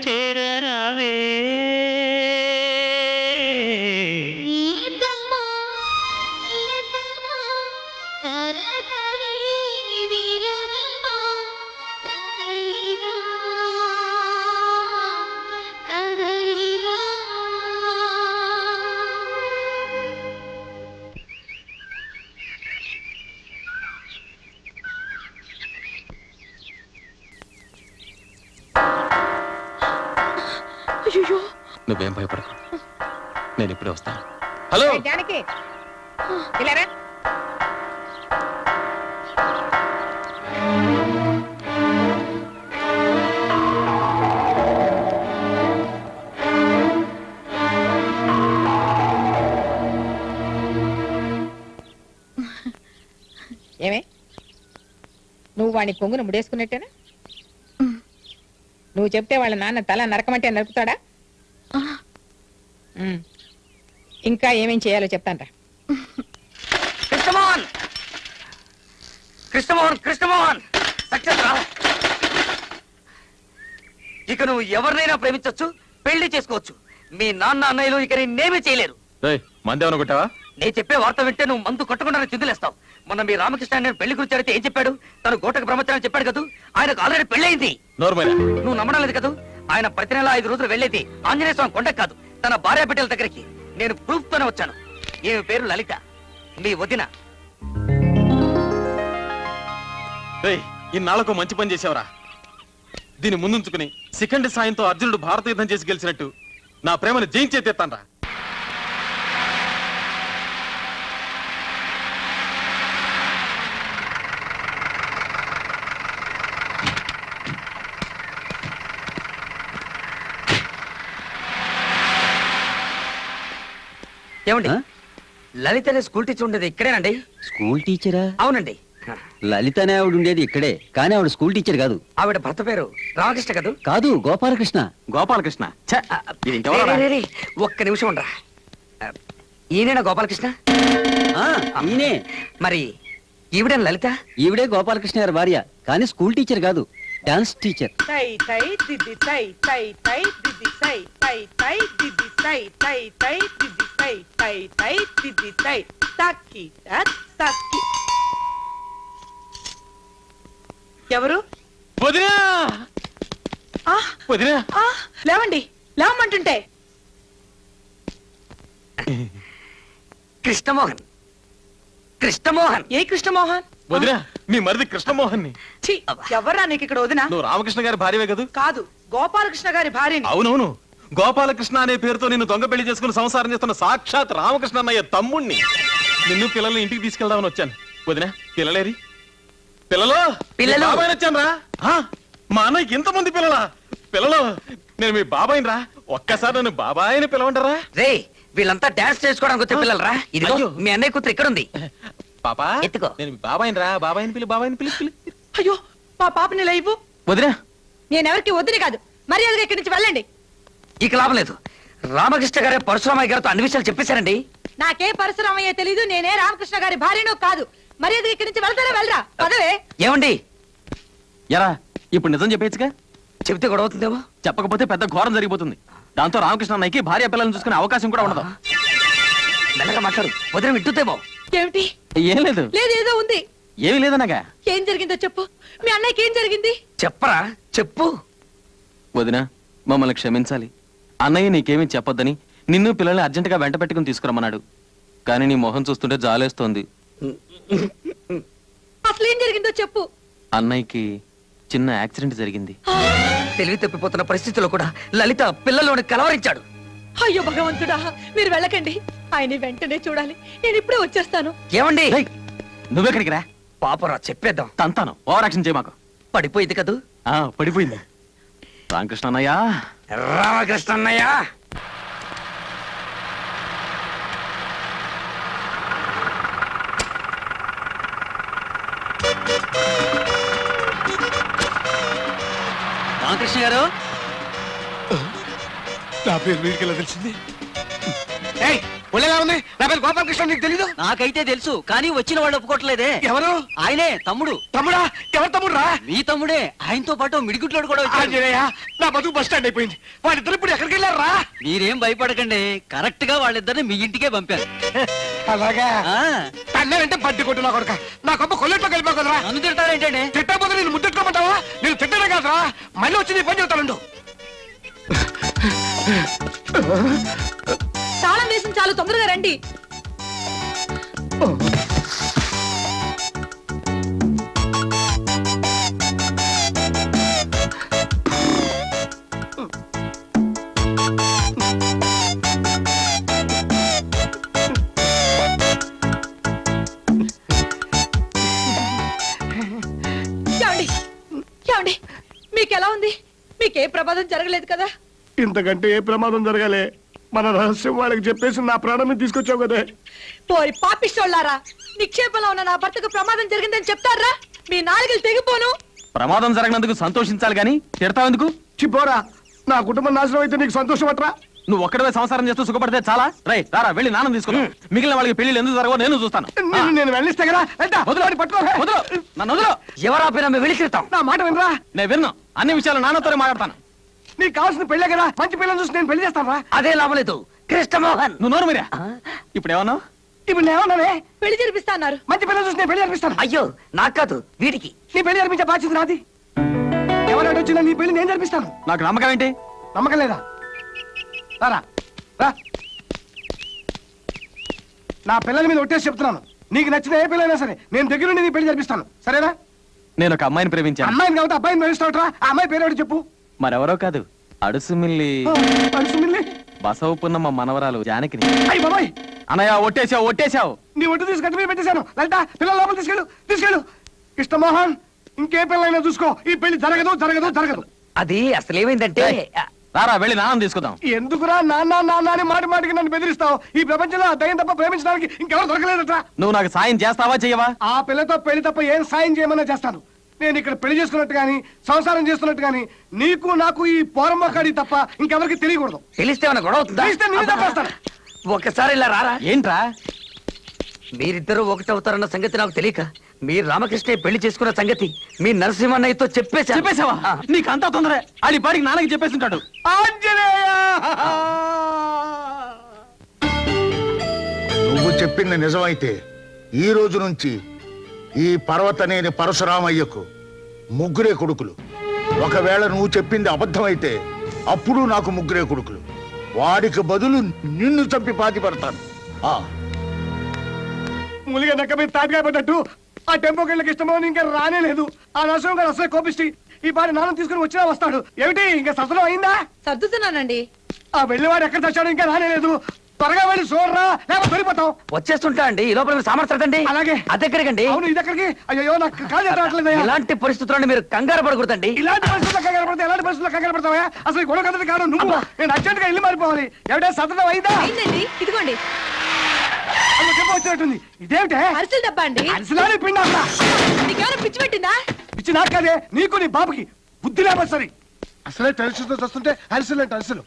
చేరరావే అయ్యో నువ్వేం భయపడకు, నేను ఇప్పుడే వస్తాను. హలో జానకి, ఇలా రా. ఏమే, నువ్వు వాడిని కొంగును ముడేసుకున్నట్టేనా? నువ్వు చెప్తే వాళ్ళ నాన్న తల నరకమంటే నరుకుతాడా? ఇంకా ఏమేం చేయాలో చెప్తానరా. కృష్ణమోహన్, కృష్ణమోహన్, కృష్ణమోహన్, సక్సెస్ రా. ఇక నువ్వు ఎవరినైనా ప్రేమించొచ్చు, పెళ్లి చేసుకోవచ్చు. మీ నాన్న అన్నయ్యలు ఇక నేనేమీ చేయలేరు. మందేమన్నా కొట్టావా? నేను చెప్పే వార్త వింటే నువ్వు మందు కొట్టకుండానే చిందులేస్తావు. మొన్న మీ రామకృష్ణ నేను పెళ్లి గురించి అడిగితే ఏం చెప్పాడు? తను గోటకు బ్రహ్మచారం చెప్పాడు కదా, ఆయనకు ఆల్రెడీ పెళ్ళయింది. నువ్వు నమ్మడం లేదు కదా? ఆయన ప్రతి నెల 5 రోజులు వెళ్ళేది ఆంజనేయ స్వామి కొండకు కాదు, తన భార్య బిడ్డల దగ్గరికి. నేను ప్రూఫ్ తోనే వచ్చాను. ఈమె పేరు లలిత, మీ వదిన. ఇన్నాళ్లకు మంచి పని చేసావురా. దీన్ని ముందుంచుకుని శిఖండి సాయంతో అర్జునుడు భారత యుద్ధం చేసి గెలిచినట్టు నా ప్రేమను జయించేతేస్తానరా. ఏమండి, లలిత అనే స్కూల్ టీచర్ ఉండేది ఇక్కడేనండి? స్కూల్ టీచరా? అవునండి. లలిత అనే ఆవిడ ఉండేది ఇక్కడే, కానీ ఆవిడ స్కూల్ టీచర్ కాదు. ఆవిడ భర్త పేరు రామకృష్ణ కదా? కాదు, గోపాలకృష్ణ. గోపాలకృష్ణ? ఒక్క నిమిషం ఉండరా. ఈయనేనా గోపాలకృష్ణ? ఈయనే. మరి ఈవిడే లలిత? ఈవిడే గోపాలకృష్ణ గారి భార్య, కానీ స్కూల్ టీచర్ కాదు, డాన్స్ టీచర్. తై తై దిది తై తై తై దిది తై తై తై దిది తై తై తై దిది తై తై తై దిది తై తక్కి తక్కి. ఎవరు? వదినా. వదినా, లేవండి, లేవమంటుంటే. కృష్ణమోహన్. కృష్ణమోహన్? ఏ కృష్ణమోహన్? వదినా, మీ మరిది కృష్ణమోహన్ ని. ఎవర్రా నీకు ఇక్కడ వదినా? నువ్వు రామకృష్ణ గారి భార్యవే కదా? కాదు, గోపాలకృష్ణ గారి భార్యని. అవునవును, గోపాలకృష్ణ అనే పేరుతో నిన్ను దొంగ పెళ్లి చేసుకుని సంసారం చేస్తున్న సాక్షాత్ రామకృష్ణ అన్నయ్య తమ్ముణ్ణి. నిన్ను పిల్లల్ని ఇంటికి తీసుకెళ్దామని వచ్చాను. వదినా, పిల్లలేరి? పిల్లలు వచ్చాను రా. మా అన్నయ్యకి ఇంతమంది పిల్లలా? పిల్లలు, నేను మీ బాబాయిని రా. ఒక్కసారి నన్ను బాబాయిని పిలవంటారా? రే, వీళ్ళంతా డాన్స్ చేసుకోవడానికి వచ్చే పిల్లలు రా. ఇదిగో మీ అన్నయ్య కూతురు ఇక్కడ ఉంది. పాపా, ఎత్తుకో. నేను మీ బాబాయిని రా. బాబాయిని పిలి, బాబాయిని పిలి. అయ్యో, మా పాపని లైవు. వదినా, నేనెవరికి వద్దుని కాదు, మర్యాదగా ఇక్కడి నుంచి వెళ్ళండి. ఇక లాభం లేదు. రామకృష్ణ గారే పరశురామయ్య గారితో అన్ని విషయాలు చెప్పేశారండి. నాకే పరశురామయ్య తెలీదు, నేనే రామకృష్ణ గారి భార్యను కాదు. మర్యాదగా ఇక్కడి నుంచి వెళ్తారా? వెళ్ళరా, పదవే. ఏమండి, ఎరా ఇప్పుడు నిజం చెప్పేచ్చుగా? చెబితే గొడవ అవుతుందేమో. చెప్పకపోతే పెద్ద ఘోరం జరిగిపోతుంది. దాంతో రామకృష్ణ అన్నయ్యకి భార్య పిల్లల్ని చూసుకునే అవకాశం కూడా ఉండదు. మెల్లగా మాట్లాడు, వదిన వింటుందేమో. ఏమిటి? ఏం లేదు. లేదు, ఏదో ఉంది. ఏమీ లేదనగా. ఏం జరిగిందో చెప్పు. మీ అన్నయ్యకి ఏం జరిగింది? చెప్పరా, చెప్పు. వదినా, మమ్మల్ని క్షమించాలి. అన్నయ్య నీకేమీ చెప్పొద్దని నిన్ను పిల్లల్ని అర్జెంటుగా వెంట పెట్టుకుని తీసుకురమ్మన్నాడు. కానీ నీ మొహం చూస్తుంటే జాలేస్తోంది. అసలు ఏం జరిగిందో చెప్పు. అన్నయ్యకి చిన్న యాక్సిడెంట్ జరిగింది. తెలివి తప్పిపోతున్న పరిస్థితుల్లో కూడా లలిత పిల్లల్లోని కలవరించాడు. అయ్యో భగవంతుడా, మీరు వెళ్ళకండి. ఆయన వెంటనే చూడాలి. నేను ఇప్పుడే వచ్చేస్తాను. ఏమండి, నువ్వెక్కడికి రా. పాపరా, చెప్పేద్దాం. తంతాను, ఓవర్ యాక్షన్ చేయ మాకు. పడిపోయింది కదూ? పడిపోయింది. రామకృష్ణ అన్నయ్య. రామకృష్ణ అన్నయ్య. రామకృష్ణ గారు, నా పేరు వీడికి ఎలా తెలిసింది? ఒళ్ళేలా ఉంది? నా పేరు గోపాలకృష్ణ, నీకు తెలీదు? నాకైతే తెలుసు, కానీ వచ్చిన వాళ్ళు ఒప్పుకోవట్లేదే. ఎవరు? ఆయనే, తమ్ముడు. తమ్ముడా? ఎవరు తమ్ముడు రా? మీ తమ్ముడే. ఆయనతో పాటు మిడిగుట్లోడు కూడా వచ్చాడు. నా బతుకు బస్ స్టాండ్ అయిపోయింది. వాళ్ళిద్దరు ఇప్పుడు ఎక్కడికి వెళ్ళారు రా? మీరేం భయపడకండి, కరెక్ట్ గా వాళ్ళిద్దరిని మీ ఇంటికే పంపారు. అలాగా? తన్నారంటే బడ్డి కొట్టు నా కొడుక. నా కొమ్మ కొల్లెట్లో కలిపా కదరా. నన్ను తిడతారేంటండి? తిట్టకపోతే నేను ముద్దెట్టుకోమంటావా? నేను తిట్టనే కాదురా, మళ్ళీ వచ్చి నీ పని చెబుతాను. తాళం వేసిన చాలు, తొందరగా రండి. ఏమండి, మీకెలా ఉంది? మీకే ప్రమాదం జరగలేదు కదా? ఇంతకంటే ఏ ప్రమాదం జరగాలి? మన రహస్యం వాళ్ళకి చెప్పేసి నా ప్రాణాన్ని తీసుకొచ్చావు కదే. పోరి పాపిస్తోళ్ళారా, నిక్షేపంలో ఉన్న నా భర్తకు ప్రమాదం జరిగిందని చెప్తారా? మీ నాలుగులు తెగిపోను. ప్రమాదం జరగనందుకు సంతోషించాలి గాని తిడతావెందుకు? చిపోరా, నా కుటుంబం నాశనం అయితే నీకు సంతోషం అట్రా? నువ్వు ఒక్కడవే సంసారం చేస్తూ సుఖపడితే చాలా రైట్ రారా వెళ్ళి నాన్న తీసుకున్నా మిగిలిన వాళ్ళకి పెళ్లి ఎందుకు జరగవో నేను చూస్తాను. నేను వెళ్ళిస్తే కదా వదిలి పట్టుకో. వదలు నన్ను వదలు. ఎవరాపినా మేము వెళ్ళిస్తాం. నా మాట వినరా? నేను విన్ను. అన్ని విషయాలు నాన్నతోనే మాట్లాడతాను. నీకు కావాల్సిన పెళ్ళే కదా, మంచి పిల్లని చూసి నేను పెళ్లి చేస్తాను రా. అదే లాభం లేదు కృష్ణమోహన్. నువ్వు నోరు మీరా. ఇప్పుడు ఏమన్నావు? ఇప్పుడు నేనేమన్నానే? పెళ్లి జరిపిస్తా అన్నారు. మంచి పిల్లని చూసి నేను పెళ్లి జరిపిస్తాను. అయ్యో నాకు కాదు వీడికి. నీ పెళ్లి జరిపించే బాధ్యత నాది. ఎవరైనా వచ్చినా నీ పెళ్లి నేను జరిపిస్తాను. నాకు నమ్మకం ఏంటి? నమ్మకం లేదా? రారా రా. నా పిల్లల మీద ఒట్టేసి చెప్తున్నాను, నీకు నచ్చిన ఏ పిల్లైనా సరే నేను దగ్గరుండి నీ పెళ్లి జరిపిస్తాను. సరేనా? నేను ఒక అమ్మాయిని ప్రేమించాను. అమ్మాయిని కాబట్టి అబ్బాయిని ప్రేమిస్తావుట్రా. ఆ అమ్మాయి పేరు చెప్పు. మరెవరో కాదు, అడుసుమిల్లి అడుసుమిల్లి బసవపున్నమ్మ మనవరాలు జానకిని. అయ్యి బాబాయ్, అన్నయ్య ఒట్టేశావు ఒట్టేశావు. నీ ఒట్టు తీసి గట్టి మీద పెట్టేశాను. లలిత పిల్లల లోపల తీసుకెళ్ళు. కృష్ణమోహన్, ఇంకే పిల్లైనా చూసుకో, ఈ పెళ్లి జరగదు. అది అసలు ఏమైందంటే రారా వెళ్ళి నాన్న తీసుకుందాం. ఎందుకురా నాన్న అని మాటికి నన్ను బెదిరిస్తావు? ఈ ప్రపంచంలో ఆ దయ్యం తప్ప ప్రేమించడానికి ఇంకెవరు దొరకలేదట. నువ్వు నాకు సాయం చేస్తావా చెయ్యవా? ఆ పిల్లతో పెళ్లి తప్ప ఏం సాయం చేయమన్నా చేస్తాను. నేను ఇక్కడ పెళ్లి చేసుకున్నట్టు గాని సంసారం చేస్తున్నట్టు గాని నీకు నాకు ఈ పోరమ్మకాడి తప్ప ఇంకెవరికి తెలియకూడదు. తెలిస్తే ఏమైనా గొడవ అవుతుందా? తెలిస్తే నేను తప్పేస్తాను. ఒకసారి ఇలా రారా. ఏంట్రా? మీరిద్దరూ ఒకటవుతారన్న సంగతి నాకు తెలియక మీరు రామకృష్ణ పెళ్లి చేసుకున్న సంగతి మీ నరసింహన్నయ్యతో చెప్పేశావా? నీకు అంతా తొందరే. అది పాడికి నాన్నకి చెప్పేసింటాడు. నువ్వు చెప్పింది నిజమైతే ఈ రోజు నుంచి ఈ పర్వతనేని పరశురామయ్యకు ముగ్గురే కొడుకులు. ఒకవేళ నువ్వు చెప్పింది అబద్ధమైతే అప్పుడు నాకు ముగ్గురే కొడుకులు. వాడికి బదులు నిన్ను చంపి పాతి పడతాను. ములిగా నక్క మీద తాటికాయ పడ్డట్టు ఆ టెంపో కెళ్ళకి ఇష్టమో ఇంకా రానే లేదు. ఆ నరసింహం గారు అసలే కోపిష్టి. ఈ పారి నాన్న తీసుకుని వచ్చినా వస్తాడు. ఏమిటి ఇంకా ససనం అయిందా? సర్దుతున్నానండి. ఆ వెళ్ళేవాడు ఎక్కడ తెచ్చాడు? ఇంకా రానేలేదు. త్వరగా వెళ్ళి చూడరా, లేకపోతే దొరికిపోతాం. వచ్చేస్తుంటా అండి. ఈ లోపల సామర్థ్యండి. అలాగే. అదెక్కడికండి? అవును, ఇదెక్కడికి? అయ్యో నాకు కాదు రావట్లేదు. ఇలాంటి పరిస్థితుల్లో మీరు కంగారు పడకూడదండి. ఇలాంటి పరిస్థితుల్లో కంగారు పడతా? ఎలాంటి పరిస్థితుల్లో కంగారు పడతావా? అసలు ఈ గొడవ కథది కాదు. నువ్వు నేను అర్జెంట్ గా ఇల్లు మారిపోవాలి. ఎవడే సతనం అయిందా? ఇదిగోండి. వచ్చినట్టుంది. ఇదేమిటే? అరిసెల డబ్బా అండి. అరిసెలానే పిండి అసలు. నీకేమైనా పిచ్చి పెట్టిందా? పిచ్చి నాకు కాదే, నీకు నీ బాబుకి బుద్ధి లేకపోతే సరే. అసలే టెన్షన్తో వస్తుంటే అరిసెలు అంటే అరిసెలు.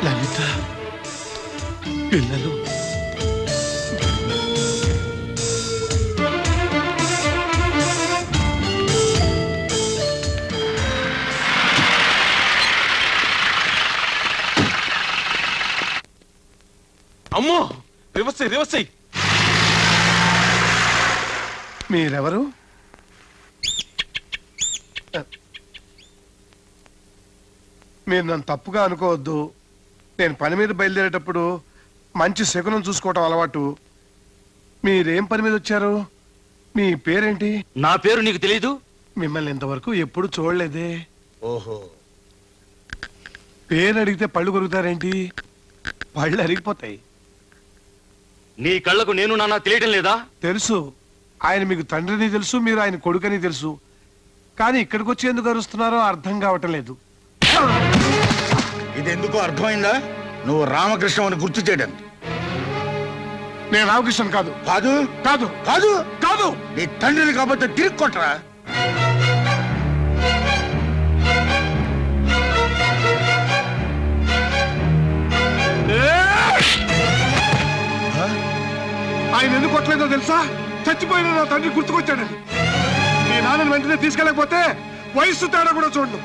లలిత, పిల్లలు అమ్మో, రివర్స్. మీరెవరు? మీరు నన్ను తప్పుగా అనుకోవద్దు. నేను పని మీద బయలుదేరేటప్పుడు మంచి శకునం చూసుకోవటం అలవాటు. మీరేం పని మీద వచ్చారు? మీ పేరేంటి? నా పేరు నీకు తెలీదు? మిమ్మల్ని ఇంతవరకు ఎప్పుడు చూడలేదే. ఓహో, పేరు అడిగితే పళ్ళు కొరుకుతారేంటి? పళ్ళు అరిగిపోతాయి. నీ కళ్ళకు నేను నాన్న తెలియటం లేదా? తెలుసు. ఆయన మీకు తండ్రిని తెలుసు, మీరు ఆయన కొడుకని తెలుసు. కానీ ఇక్కడికి వచ్చి ఎందుకు అరుస్తున్నారో అర్థం కావటం లేదు. ఇది ఎందుకో అర్థమైందా? నువ్వు రామకృష్ణ అని గుర్తు చేయడానికి. నేను రామకృష్ణ కాదు. కాదు కాదు కాదు కాదు నీ తండ్రిని కాబట్టి తిరిగి కొట్టరా. ఆయన ఎందుకు కొట్టలేదో తెలుసా? చచ్చిపోయిన నా తండ్రి గుర్తుకొచ్చాడని. నీ నాన్నని వెంటనే తీసుకెళ్ళకపోతే వయస్సు తేడా కూడా చూడను.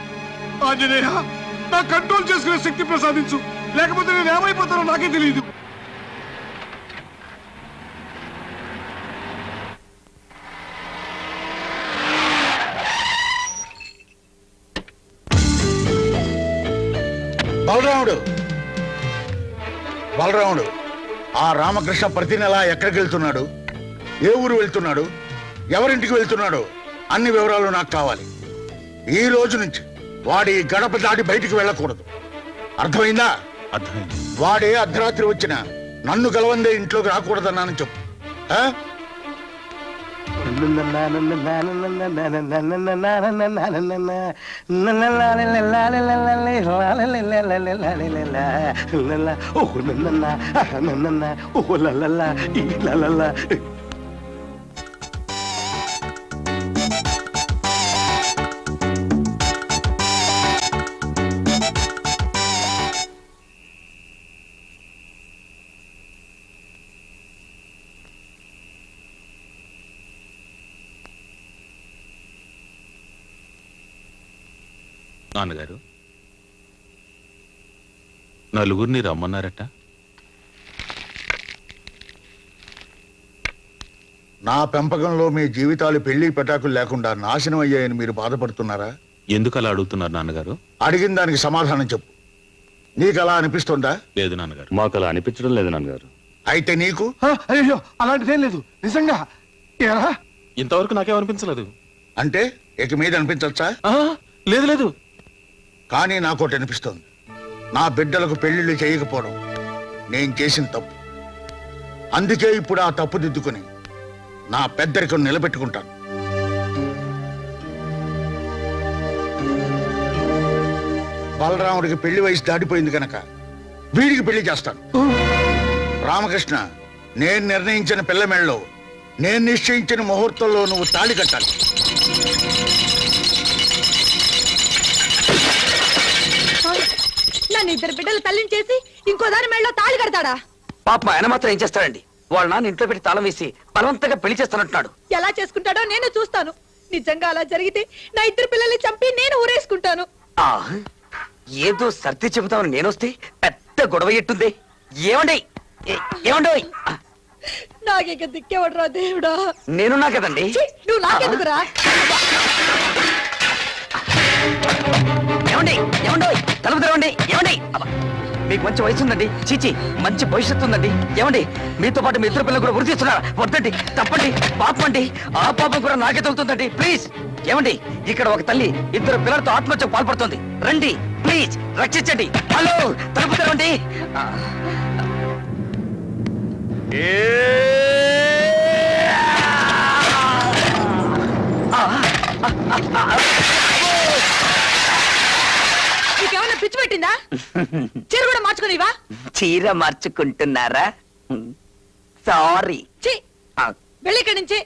ఆంజనేయ, నా కంట్రోల్ చేసుకునే శక్తి ప్రసాదించు, లేకపోతే నేను ఏమైపోతానో నాకే తెలియదు. బలరాముడు ఆ రామకృష్ణ ప్రతి నెల ఎక్కడికి వెళ్తున్నాడు, ఏ ఊరు వెళ్తున్నాడు, ఎవరింటికి వెళ్తున్నాడు అన్ని వివరాలు నాకు కావాలి. ఈ రోజు నుంచి వాడి గడప దాటి బయటికి వెళ్ళకూడదు. అర్థమైందా? అర్థమైంది. వాడే అర్ధరాత్రి వచ్చిన నన్ను గలవందే ఇంట్లోకి రాకూడదన్నానని చెప్పు. నాన్నగారు నలుగురిని రమ్మన్నారట. నా పెంపకంలో మీ జీవితాలు పెళ్లి పెటాకులు లేకుండా నాశనం అయ్యాయని మీరు బాధపడుతున్నారా? ఎందుకు అలా అడుగుతున్నారు నాన్నగారు? అడిగిన దానికి సమాధానం చెప్పు. నీకు అలా అనిపిస్తుందా? లేదు నాన్నగారు. మాకు అలా అనిపించడం లేదు నాన్నగారు. అయితే నీకు? అయ్యో అలాంటిదేం లేదు నిజంగా. ఇంతవరకు నాకేమనిపించలేదు. అంటే ఇక మీద అనిపించచ్చా? లేదు లేదు. కానీ నాకోటి అనిపిస్తోంది. నా బిడ్డలకు పెళ్లిళ్ళు చేయకపోవడం నేను చేసిన తప్పు. అందుకే ఇప్పుడు ఆ తప్పు దిద్దుకుని నా పెద్దరికం నిలబెట్టుకుంటాను. బలరాముడికి పెళ్లి వయసు దాటిపోయింది కనుక వీడికి పెళ్లి చేస్తాను. రామకృష్ణ, నేను నిర్ణయించిన పిల్ల మెళ్ళలో నేను నిశ్చయించిన ముహూర్తంలో నువ్వు తాళి కట్టాలి. నన్ను ఇద్దరు బిడ్డలు తల్లిని చేసి ఇంకో దాని మెళ్ళలో తాళి కడతాడా? పాప ఆయన మాత్రం ఏం చేస్తాడండి? వాళ్ళ నాన్న ఇంట్లో పెట్టి తాళం వేసి బలవంతంగా పెళ్లి చేస్తానంటున్నాడు. ఎలా చేసుకుంటాడో నేను చూస్తాను. నిజంగా అలా జరిగితే నా ఇద్దరు పిల్లల్ని చంపి నేను ఊరేసుకుంటాను. ఏదో సర్ది చెబుతామని నేనొస్తే పెద్ద గొడవ ఎట్టుంది. ఏమండి ఏమండి? నాకేక దిక్కేవడరా దేవుడా. నేనున్నా కదండి. నువ్వు నాకెందుకురా? ఏమండి ఏమండి? తలుపు తెరవండి. ఏమండి? మీకు మంచి వయసు ఉందండి. చీచి, మంచి భవిష్యత్తు ఉందండి. ఏమండి? మీతో పాటు మీ ఇద్దరు పిల్లలు కూడా వృద్ధి చేస్తున్నారా? వద్దండి, తప్పండి, పాపం అండి. ఆ పాపం కూడా నాకే తగులుతుందండి. ప్లీజ్. ఏమండి? ఇక్కడ ఒక తల్లి ఇద్దరు పిల్లలతో ఆత్మహత్యకు పాల్పడుతుంది. రండి ప్లీజ్, రక్షించండి. హలో, తలుపు తెరవండి. నీకేమన్నా పిచ్చి పెట్టిందా? చీర కూడా మార్చుకునివా? చీర మార్చుకుంటున్నారా? సారీ. వెళ్ళి ఇక్కడి నుంచి.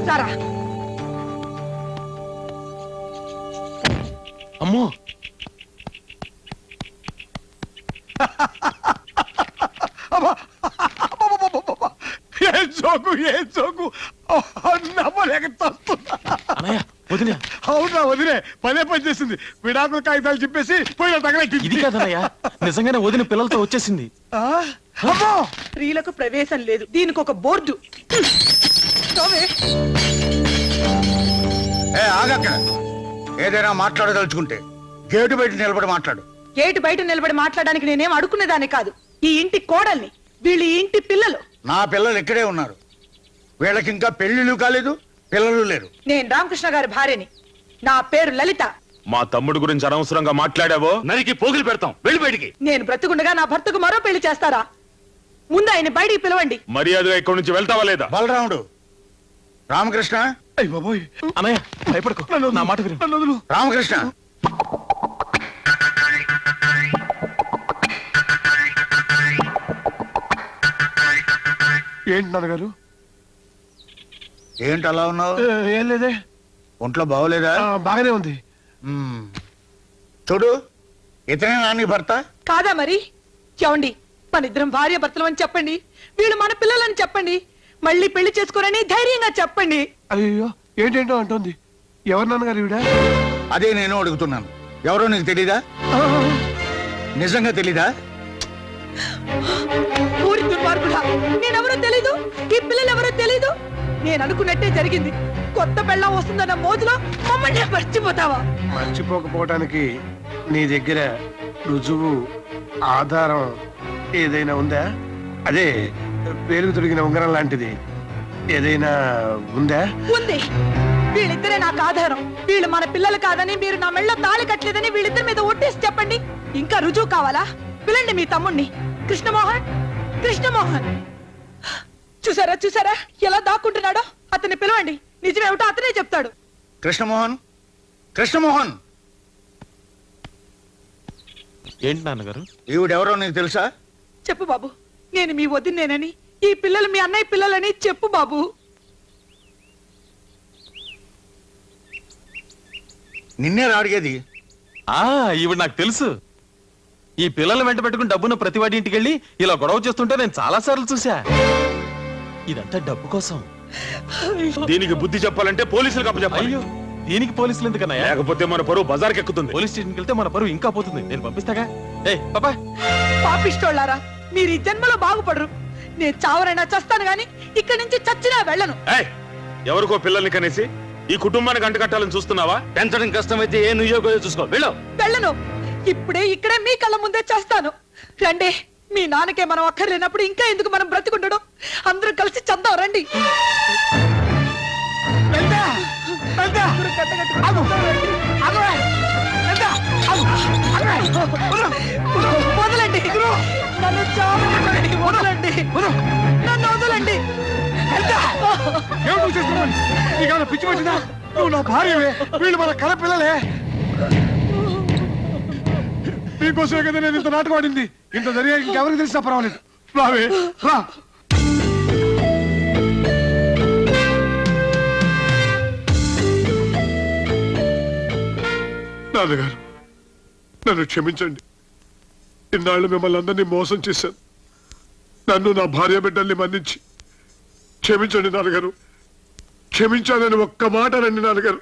సారా అమ్మో, ఏం జోకు నమ్మలేక తస్తున్నా. అవునా వదిలే, పదే పని చేసింది. విడాకుల కాగితాలు చెప్పేసి పోయిన తగలెట్టి. ఇది కాదన్నయ్య, నిజంగానే వదిన పిల్లలతో వచ్చేసింది. స్త్రీలకు ప్రవేశం లేదు, దీనికి ఒక బోర్డు. ఆగక్కడ. ఏదైనా మాట్లాడదలుచుకుంటే గేటు బయట నిలబడి మాట్లాడు. గేటు బయట నిలబడి మాట్లాడడానికి నేనేం అడుక్కునేదాన్ని కాదు. ఈ ఇంటి కోడల్ని, వీళ్ళు ఈ ఇంటి పిల్లలు. నా పిల్లలు ఇక్కడే ఉన్నారు. వీళ్ళకి ఇంకా పెళ్లిళ్ళు కాలేదు, పిల్లలు లేరు. నేను రామకృష్ణ గారి భార్యని. నా పేరు లలిత. మా తమ్ముడు గురించి అనవసరంగా మాట్లాడావో నరికి పోగులు పెడతాం. వెళ్ళి బయటికి. నేను బ్రతుకుండగా నా భర్తకు మరో పెళ్లి చేస్తారా? ముందు ఆయన బయటికి పిలవండి. మర్యాదగా ఇక్కడి నుంచి వెళ్తావా లేదా? బలరాముడు, రామకృష్ణ. అన్నయ్య భయపడకు, నా మాట విను. రామకృష్ణ, ఏంటి నాన్నగారు? ఏంటి అలా ఉన్నావు? ఏం లేదే. ఒంట్లో బాగోలేదా? బాగానే ఉంది. చూడు, ఇతనే నాని భర్త కాదా? మరి చెవండి, మన ఇద్దరం భార్య భర్తలు అని చెప్పండి. వీళ్ళు మన పిల్లలని చెప్పండి. మళ్ళీ పెళ్లి చేసుకోరని ధైర్యంగా చెప్పండి. అయ్యో, ఏంటేంటో అంటుంది. ఎవరు నాన్నగారు ఈవిడ? అదే నేను అడుగుతున్నాను. ఎవరో నీకు తెలీదా? నిజంగా తెలీదా? ఊరి దుర్మార్గుడా, నేనెవరో తెలీదు, ఈ పిల్లలు ఎవరో తెలీదు. నేను అనుకున్నట్టే జరిగింది. కొత్త పెళ్ళం వస్తుందన్న మోజులో మమ్మల్ని మర్చిపోతావా? మర్చిపోకపోవటానికి నీ దగ్గర రుజువు, ఆధారం ఏదైనా ఉందా? అదే పేరుకు తొడిగిన ఉంగరం లాంటిది ఏదైనా ఉందా? ఉంది. వీళ్ళిద్దరే నాకు ఆధారం. వీళ్ళు మన పిల్లలు కాదని, మీరు నా మెళ్ళలో తాళి కట్టలేదని వీళ్ళిద్దరి మీద ఒట్టేసి చెప్పండి. ఇంకా రుజువు కావాలా? పిలండి మీ తమ్ముణ్ణి. కృష్ణమోహన్, కృష్ణమోహన్. చూసారా చూసారా ఎలా దాక్కుంటున్నాడో? అతన్ని పిలవండి. నిజమేమిటో అతనే చెప్తాడు. కృష్ణమోహన్, కృష్ణమోహన్. ఏంటి నాన్నగారు? ఈవిడెవరో నీకు తెలుసా? చెప్పు బాబు, నేను మీ వదినేనని, ఈ పిల్లలు మీ అన్నయ్య పిల్లలని చెప్పు బాబు. నిన్నే అడిగేది. ఈవిడ నాకు తెలుసు. ఈ పిల్లలు వెంట పెట్టుకుని డబ్బున్న ప్రతి వాడి ఇంటికి వెళ్ళి ఇలా గొడవ చేస్తుంటే నేను చాలా సార్లు చూసా. ఇదంతా డబ్బు కోసం. దీనికి బుద్ధి చెప్పాలంటే పోలీసులకు అప్పచెప్పాలి. అయ్యో, దీనికి పోలీసులు ఎందుకన్నా? లేకపోతే మన పరువు బజార్కి ఎక్కుతుంది. పోలీస్ స్టేషన్కి వెళ్తే మన పరువు ఇంకా పోతుంది. నేను పంపిస్తాగా. పాపా, పాపిష్టోళ్ళారా, మీరు ఈ జన్మలో బాగుపడరు. నేను చావరైనా చస్తాను గాని ఇక్కడి నుంచి చచ్చినా వెళ్ళను. ఎవరికో పిల్లల్ని కనేసి ఈ కుటుంబానికి అంట కట్టాలని చూస్తున్నావా? పెంచడం కష్టమైతే ఏ నుయ్యోగో చూసుకో. వెళ్ళను. ఇప్పుడే ఇక్కడే మీ కళ్ళ ముందే చేస్తాను. రండి. మీ నాన్నకే మనం అక్కర్లేనప్పుడు ఇంకా ఎందుకు మనం బ్రతికుండడం? అందరూ కలిసి చద్దాం రండి. వదలండి, నన్ను చావనివ్వండి. వదలండి, నన్ను వదలండి. పిచ్చి పట్టిందా? నువ్వు నా భార్యవే, వీళ్ళు మన కల పిల్లలే. నీకోసమే కదా నేను ఇంత నాటకం ఆడింది. ఇంత జరిగా ఇంకెవరికి తెలిసినా పర్వాలేదు. రావే రా. నాన్నగారు, నన్ను క్షమించండి. ఇన్నాళ్ళు మిమ్మల్ని అందరినీ మోసం చేశాను. నన్ను నా భార్య బిడ్డల్ని మన్నించి క్షమించండి నాన్నగారు. క్షమించాలని ఒక్క మాట రండి నాన్నగారు.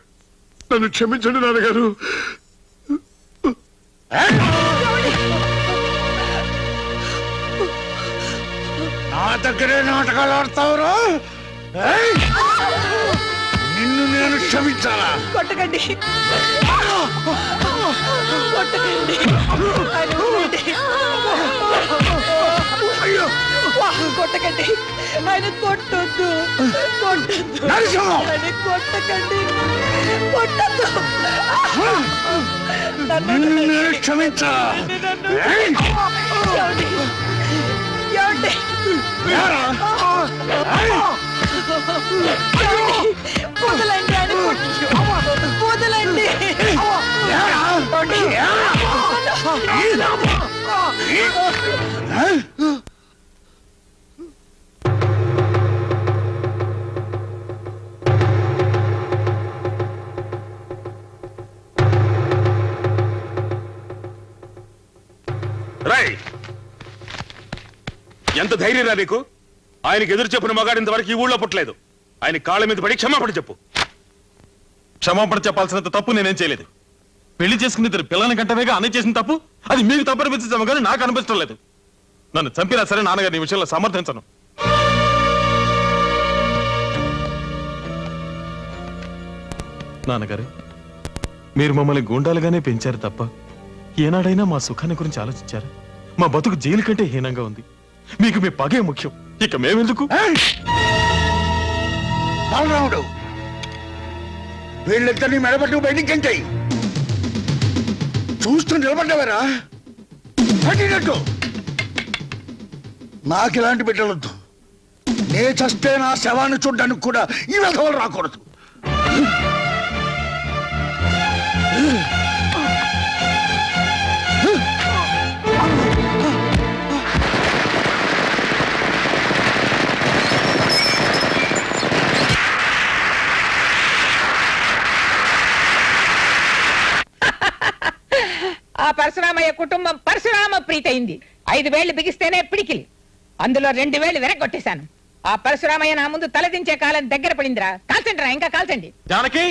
నన్ను క్షమించండి నాన్నగారు. నా దగ్గరే నాటకాలు ఆడతావురా? నిన్ను నేను క్షమించాలా? కొట్టకండి, కొట్టకండి. కొట్టకండి, ఆయన కొట్టొద్దు, కొట్టద్దు, కొట్టకండి, కొట్టద్దు. నిన్ను నేను క్షమించాలా? వదలండి, ఆయన వదలండి. రాయ్, ఎంత ధైర్యం రా నీకు? ఆయనకి ఎదురు చెప్పిన మగాడు ఇంతవరకు ఈ ఊళ్ళో పుట్టలేదు. ఆయన కాళ్ళ మీద పడి క్షమాపణ చెప్పు. క్షమాపణ చెప్పాల్సినంత తప్పు నేనేం చేయలేదు. పెళ్లి చేసుకుని ఇద్దరు పిల్లల కంటవేగా అన్నయ్య చేసిన తప్పు అది మీకు తప్పు అనిపించాము కానీ నాకు అనిపించడం లేదు. నన్ను చంపినా సరే నాన్నగారి ఈ విషయంలో సమర్థించను. నాన్నగారు, మీరు మమ్మల్ని గూండాలుగానే పెంచారు తప్ప ఏనాడైనా మా సుఖాన్ని గురించి ఆలోచించారు? మా బతుకు జైలు కంటే హీనంగా ఉంది. మీకు మీ పగే ముఖ్యం, ఇక మేమెందుకు? బాలరాముడు, వీళ్ళిద్దరిని మెడబట్టు బయటికి గంటాయి. చూస్తూ నిలబడ్డావరా? పట్టినట్టు నాకు ఇలాంటి బిడ్డలొద్దు. నే చస్తే నా శవాన్ని చూడ్డానికి కూడా ఈ వెధవలు రాకూడదు. ఆ పరశురామయ్య కుటుంబం పరశురామ ప్రీతయింది. 5 వేళ్లు బిగిస్తేనే పిడికిలి, అందులో 2 వేళ్లు వెనక్కొట్టేశాను. ఆ పరశురామయ్య నా ముందు తలదించే కాలం దగ్గర పడిందిరా. కాల్చండి రా, ఇంకా కాల్చండి. జానకి,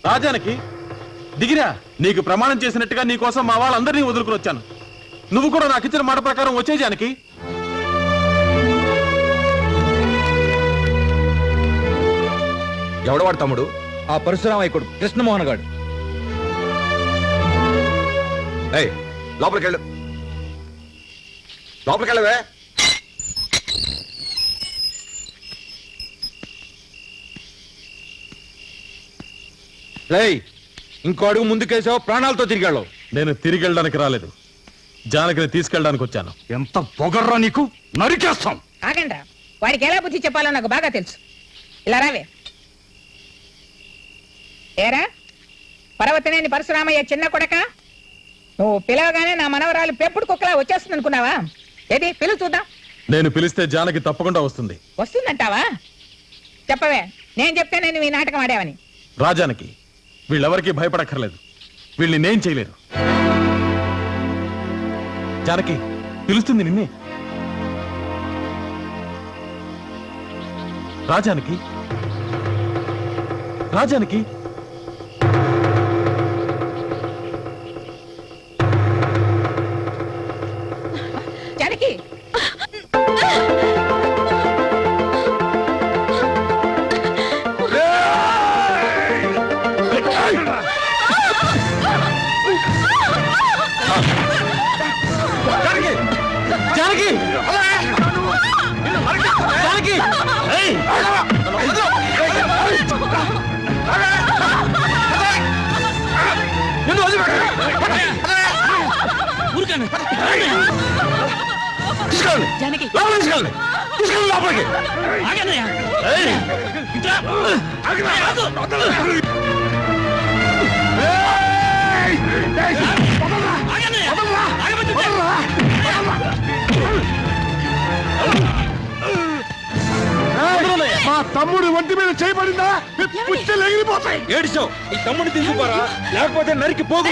రాజానకి దిగిరా. నీకు ప్రమాణం చేసినట్టుగా నీ కోసం మా వాళ్ళందరినీ వదులుకుని వచ్చాను. నువ్వు కూడా నాకు ఇచ్చిన మాట ప్రకారం వచ్చే జానకి. ఎవడవాడు తమ్ముడు? ఆ పరశురామయ్య కొడుకు కృష్ణమోహన్ గాడు. లోపలికెళ్ళు, లోపలికెళ్ళవే. రేయ్ ఇంకో అడుగు ముందుకేసావు ప్రాణాలతో తిరిగాడు. నేను తిరిగి వెళ్ళడానికి రాలేదు, జానకిని తీసుకెళ్ళడానికి వచ్చాను. ఎంత పొగర్రా నీకు, నరికేస్తాం. ఆగండ్రా, వాడికి ఎలా బుద్ధి చెప్పాలో నాకు బాగా తెలుసు. ఇలా రావే. ఏరా పర్వతనేని పరశురామయ్య చిన్న కొడక, నువ్వు పిలవగానే నా మనవరాలు పెప్పుడు కుక్కలా వచ్చేస్తుంది అనుకున్నావా? ఏది పిలువు చూద్దాం. నేను పిలిస్తే జానకి తప్పకుండా వస్తుంది. వస్తుందంటావా? చెప్పవే, నేను చెప్తే నేను ఈ నాటకం ఆడావని. రాజానికి వీళ్ళెవరికి భయపడక్కర్లేదు, వీళ్ళని నేను చేయలేరు. జానకి పిలుస్తుంది నిన్నే. రాజానికి రాజానికి జానకి జానకి జానకి జానకి మా తమ్ముడు ఒంటి మీద చేయబడిందా పుట్టెలు ఎగిరిపోతాయి. ఏడిచావు, ఈ తమ్ముడిని తీసుకుపోరా, లేకపోతే నరికి పోగు.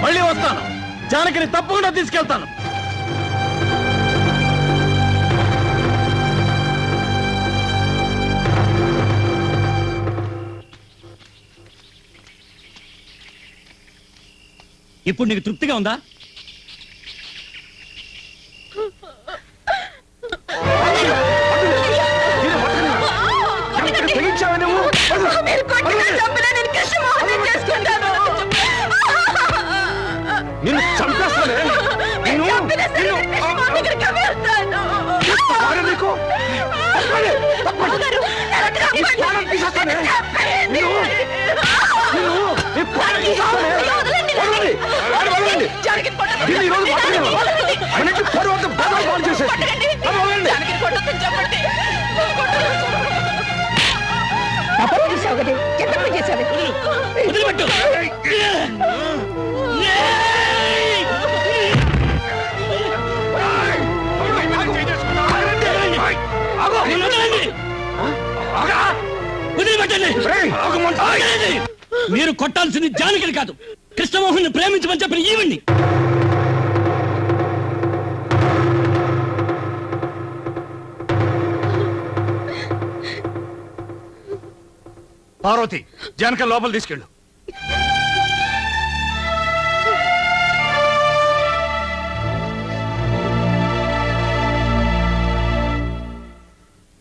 మళ్ళీ వస్తాను, జానకిని తప్పకుండా తీసుకెళ్తాను. ఇప్పుడు నీకు తృప్తిగా ఉందా? నిన్ను చంపేస్తానే. వదిలిపెట్టు. మీరు కొట్టాల్సింది జానకిని కాదు, కృష్ణమోహన్ ప్రేమించమని చెప్పిన ఈవిడ్ని. పార్వతి, జానకి లోపల తీసుకెళ్ళు.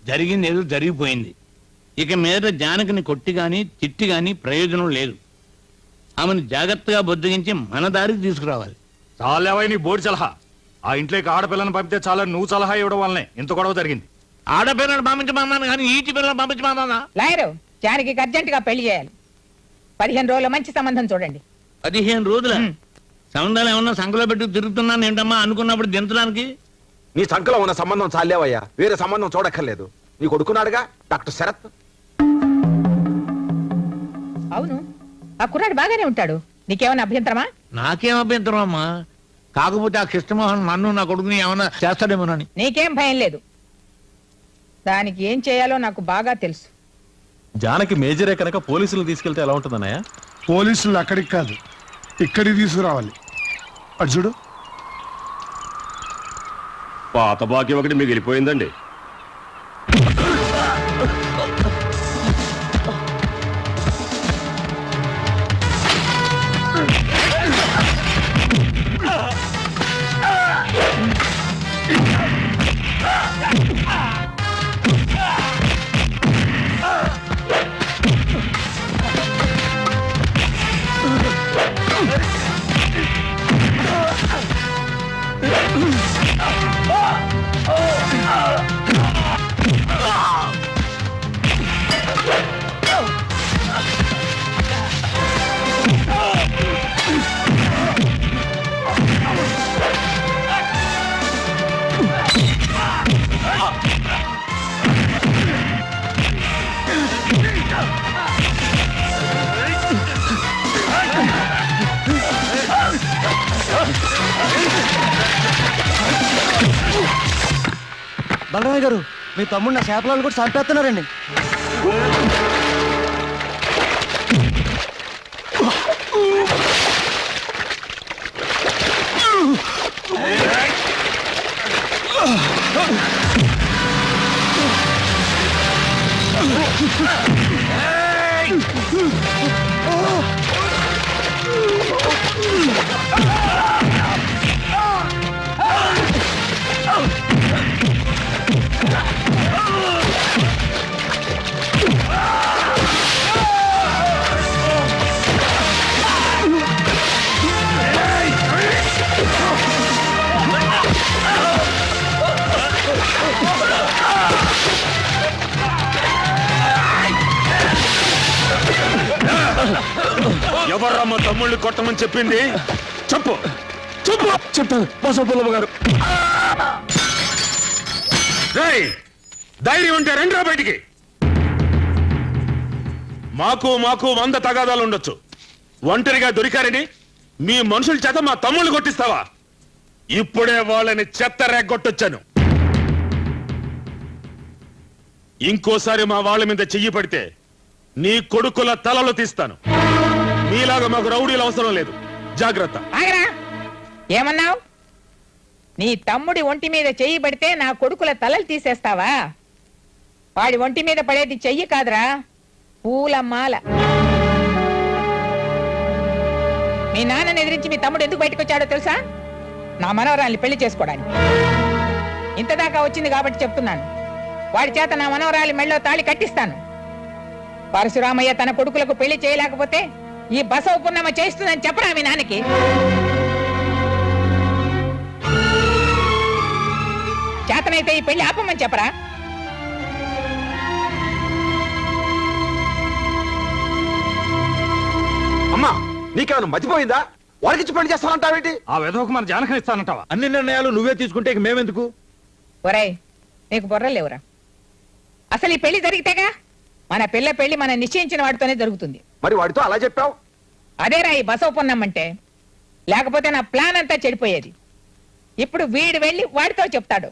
జరిగింది ఏదో జరిగిపోయింది. ఇక మీద జానకిని కొట్టి గాని తిట్టి గాని ప్రయోజనం లేదు. ఆమెను జాగ్రత్తగా బుద్ధగించి మన దారికి తీసుకురావాలి. చాలేవై నీ బోర్డు సలహా. ఆ ఇంట్లోకి ఆడపిల్లని పంపితే చాలా నువ్వు సలహా ఇవ్వడం వల్లనే ఇంత గొడవ జరిగింది. ఆడపిల్లని పంపించమన్నాను కానీ ఈటి పిల్లలు పంపించమన్నా. లాయరు, జానకి అర్జెంటుగా పెళ్లి చేయాలి. 15 రోజుల మంచి సంబంధం చూడండి. 15 రోజుల సంబంధాలు ఏమన్నా సంఖలో పెట్టి తిరుగుతున్నాను ఏంటమ్మా అనుకున్నప్పుడు దించడానికి. నీ సంఖలో ఉన్న సంబంధం చాలేవయ్యా, వేరే సంబంధం చూడక్కర్లేదు. నీ కొడుకున్నాడుగా డాక్టర్ శరత్. అవును, ఆ కుర్రాడు బాగానే ఉంటాడు. నీకేమైనా అభ్యంతరమా? నాకేం అభ్యంతరం అమ్మా, కాకపోతే ఆ కృష్ణమోహన్ నన్ను నా కొడుకుని ఏమన్నా చేస్తాడేమోనని. నీకేం భయం లేదు, దానికి ఏం చేయాలో నాకు బాగా తెలుసు. జానకి మేజరే కనుక పోలీసులు తీసుకెళ్తే ఎలా ఉంటుందన్నయ్య? పోలీసులు అక్కడికి కాదు ఇక్కడికి తీసుకురావాలి. అటు చూడు. పాత బాకీ ఒకటి మిగిలిపోయిందండి. బలరామయ్య గారు మీ తమ్ముడు నా చేపలను కూడా చంపేస్తున్నారండి. ఎవర్రమ్మ తమ్ముళ్ళు కొట్టమని చెప్పింది? చెప్పు చెప్పు. చెప్తాను బసవపుల్లమ్మ గారు. రేయ్, ధైర్యం ఉంటే రండిరా బయటికి. మాకు 100 తగాదాలు ఉండొచ్చు. ఒంటరిగా దొరికారని మీ మనుషుల చేత మా తమ్ముళ్ళు కొట్టిస్తావా? ఇప్పుడే వాళ్ళని చెత్త రేగొట్టొచ్చాను. ఇంకోసారి మా వాళ్ళ మీద చెయ్యి పడితే నీ కొడుకుల తలలు తీస్తాను. మీలాగా మాకు రౌడీలు అవసరం లేదు. జాగ్రత్త. ఆగరా, ఏమన్నావు? నీ తమ్ముడి ఒంటి మీద చెయ్యి పడితే నా కొడుకుల తలలు తీసేస్తావా? వాడి ఒంటి మీద పడేది చెయ్యి కాదురా, పూల మాల. మీ నాన్నని ఎదిరించి మీ తమ్ముడు ఎందుకు బయటకు వచ్చాడో తెలుసా? నా మనవరాల్ని పెళ్లి చేసుకోవడానికి. ఇంతదాకా వచ్చింది కాబట్టి చెప్తున్నాను. వాడి చేత నా మనవరాలి మెళ్ళో తాళి కట్టిస్తాను. పరశురామయ్య తన కొడుకులకు పెళ్లి చేయలేకపోతే ఈ బసవ పున్నమ చేస్తుందని చెప్పరా మీ నాన్నకి? చేతనైతే ఈ పెళ్లి ఆపమని చెప్పరా? అమ్మా, నీకేమైనా మతిపోయిందా? వాడికిచ్చి పెళ్లి చేస్తానంటావేంటి? ఆ విధవకు మన జానకం ఇస్తానంటావా? అన్ని నిర్ణయాలు నువ్వే తీసుకుంటే ఇక మేమెందుకు? ఒరేయ్, నీకు బుర్రలేవురా? అసలు ఈ పెళ్లి జరిగితేగా మన పెళ్లి మనం నిశ్చయించిన వాడితోనే జరుగుతుంది. మరి వాడితో అలా చెప్పావు? అదేరా ఈ బసవ పున్నమ్మంటే. లేకపోతే నా ప్లాన్ అంతా చెడిపోయేది. ఇప్పుడు వీడు వెళ్ళి వాడితో చెప్తాడు.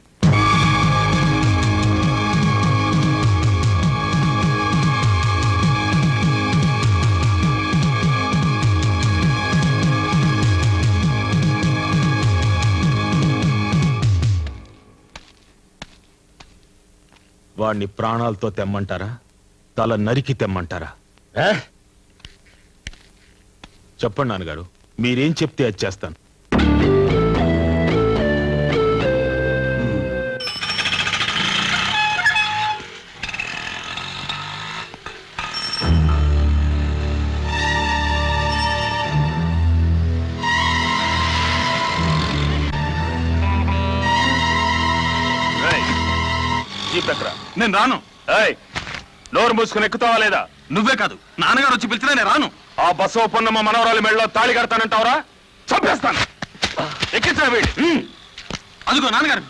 వాణ్ణి ప్రాణాలతో తెమ్మంటారా, తల నరికి తెమ్మంటారా? చెప్పండి నాన్నగారు, మీరేం చెప్తే అది చేస్తాను. నేను రాను. నోరు మూసుకుని ఎక్కుతావా లేదా? నువ్వే కాదు, నాన్నగారు వచ్చి పిలిచినా నేను రాను. ఆ బస్సు పొన్నమ్మ మనవరాలి మెళ్ళలో తాళి కడతానంటావరా? చంపేస్తాను. ఎక్కించా వీడి. అదిగో నాన్నగారు.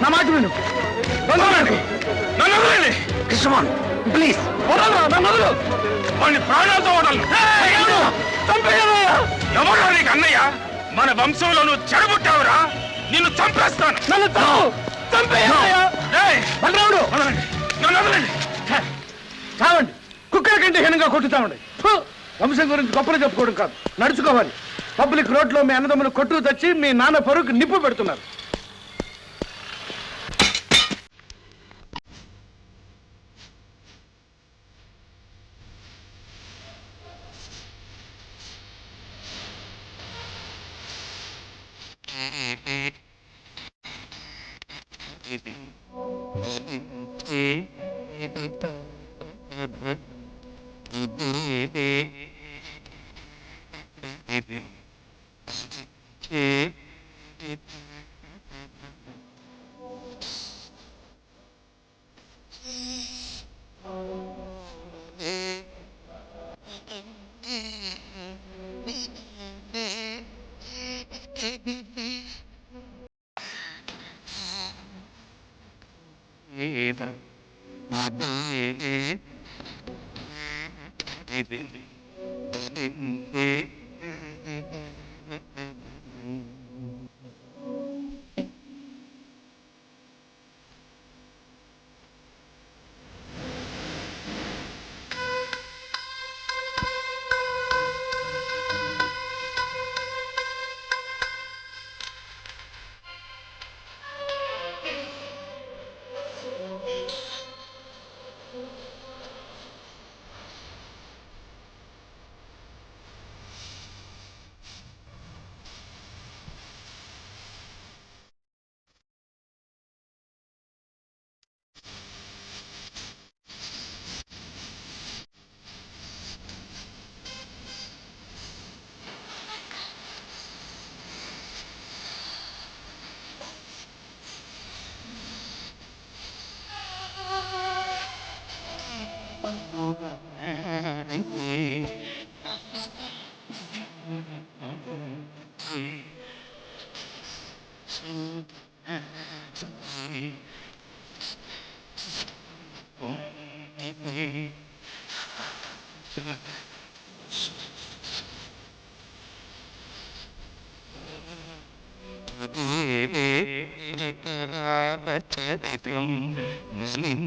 నా మాట విను. కృష్ణమోహన్ ప్లీజ్ వాడిని ప్రాణాలతో వదలను. ఎవరా నీకు అన్నయ్య? మన వంశంలో నువ్వు చెడబుట్టావురా, నిన్ను చంపేస్తాను. నన్ను బలరాముడు నన్ను వదలండి. చావండి, కుక్కల కంటే హీనంగా కొట్టుతామండి. వంశం గురించి గొప్పలు చెప్పుకోవడం కాదు, నడుచుకోవాలి. పబ్లిక్ రోడ్లో మీ అన్నదమ్ములు కొట్టు తెచ్చి మీ నాన్న పరువుకి నిప్పు పెడుతున్నారు. ముస్లిం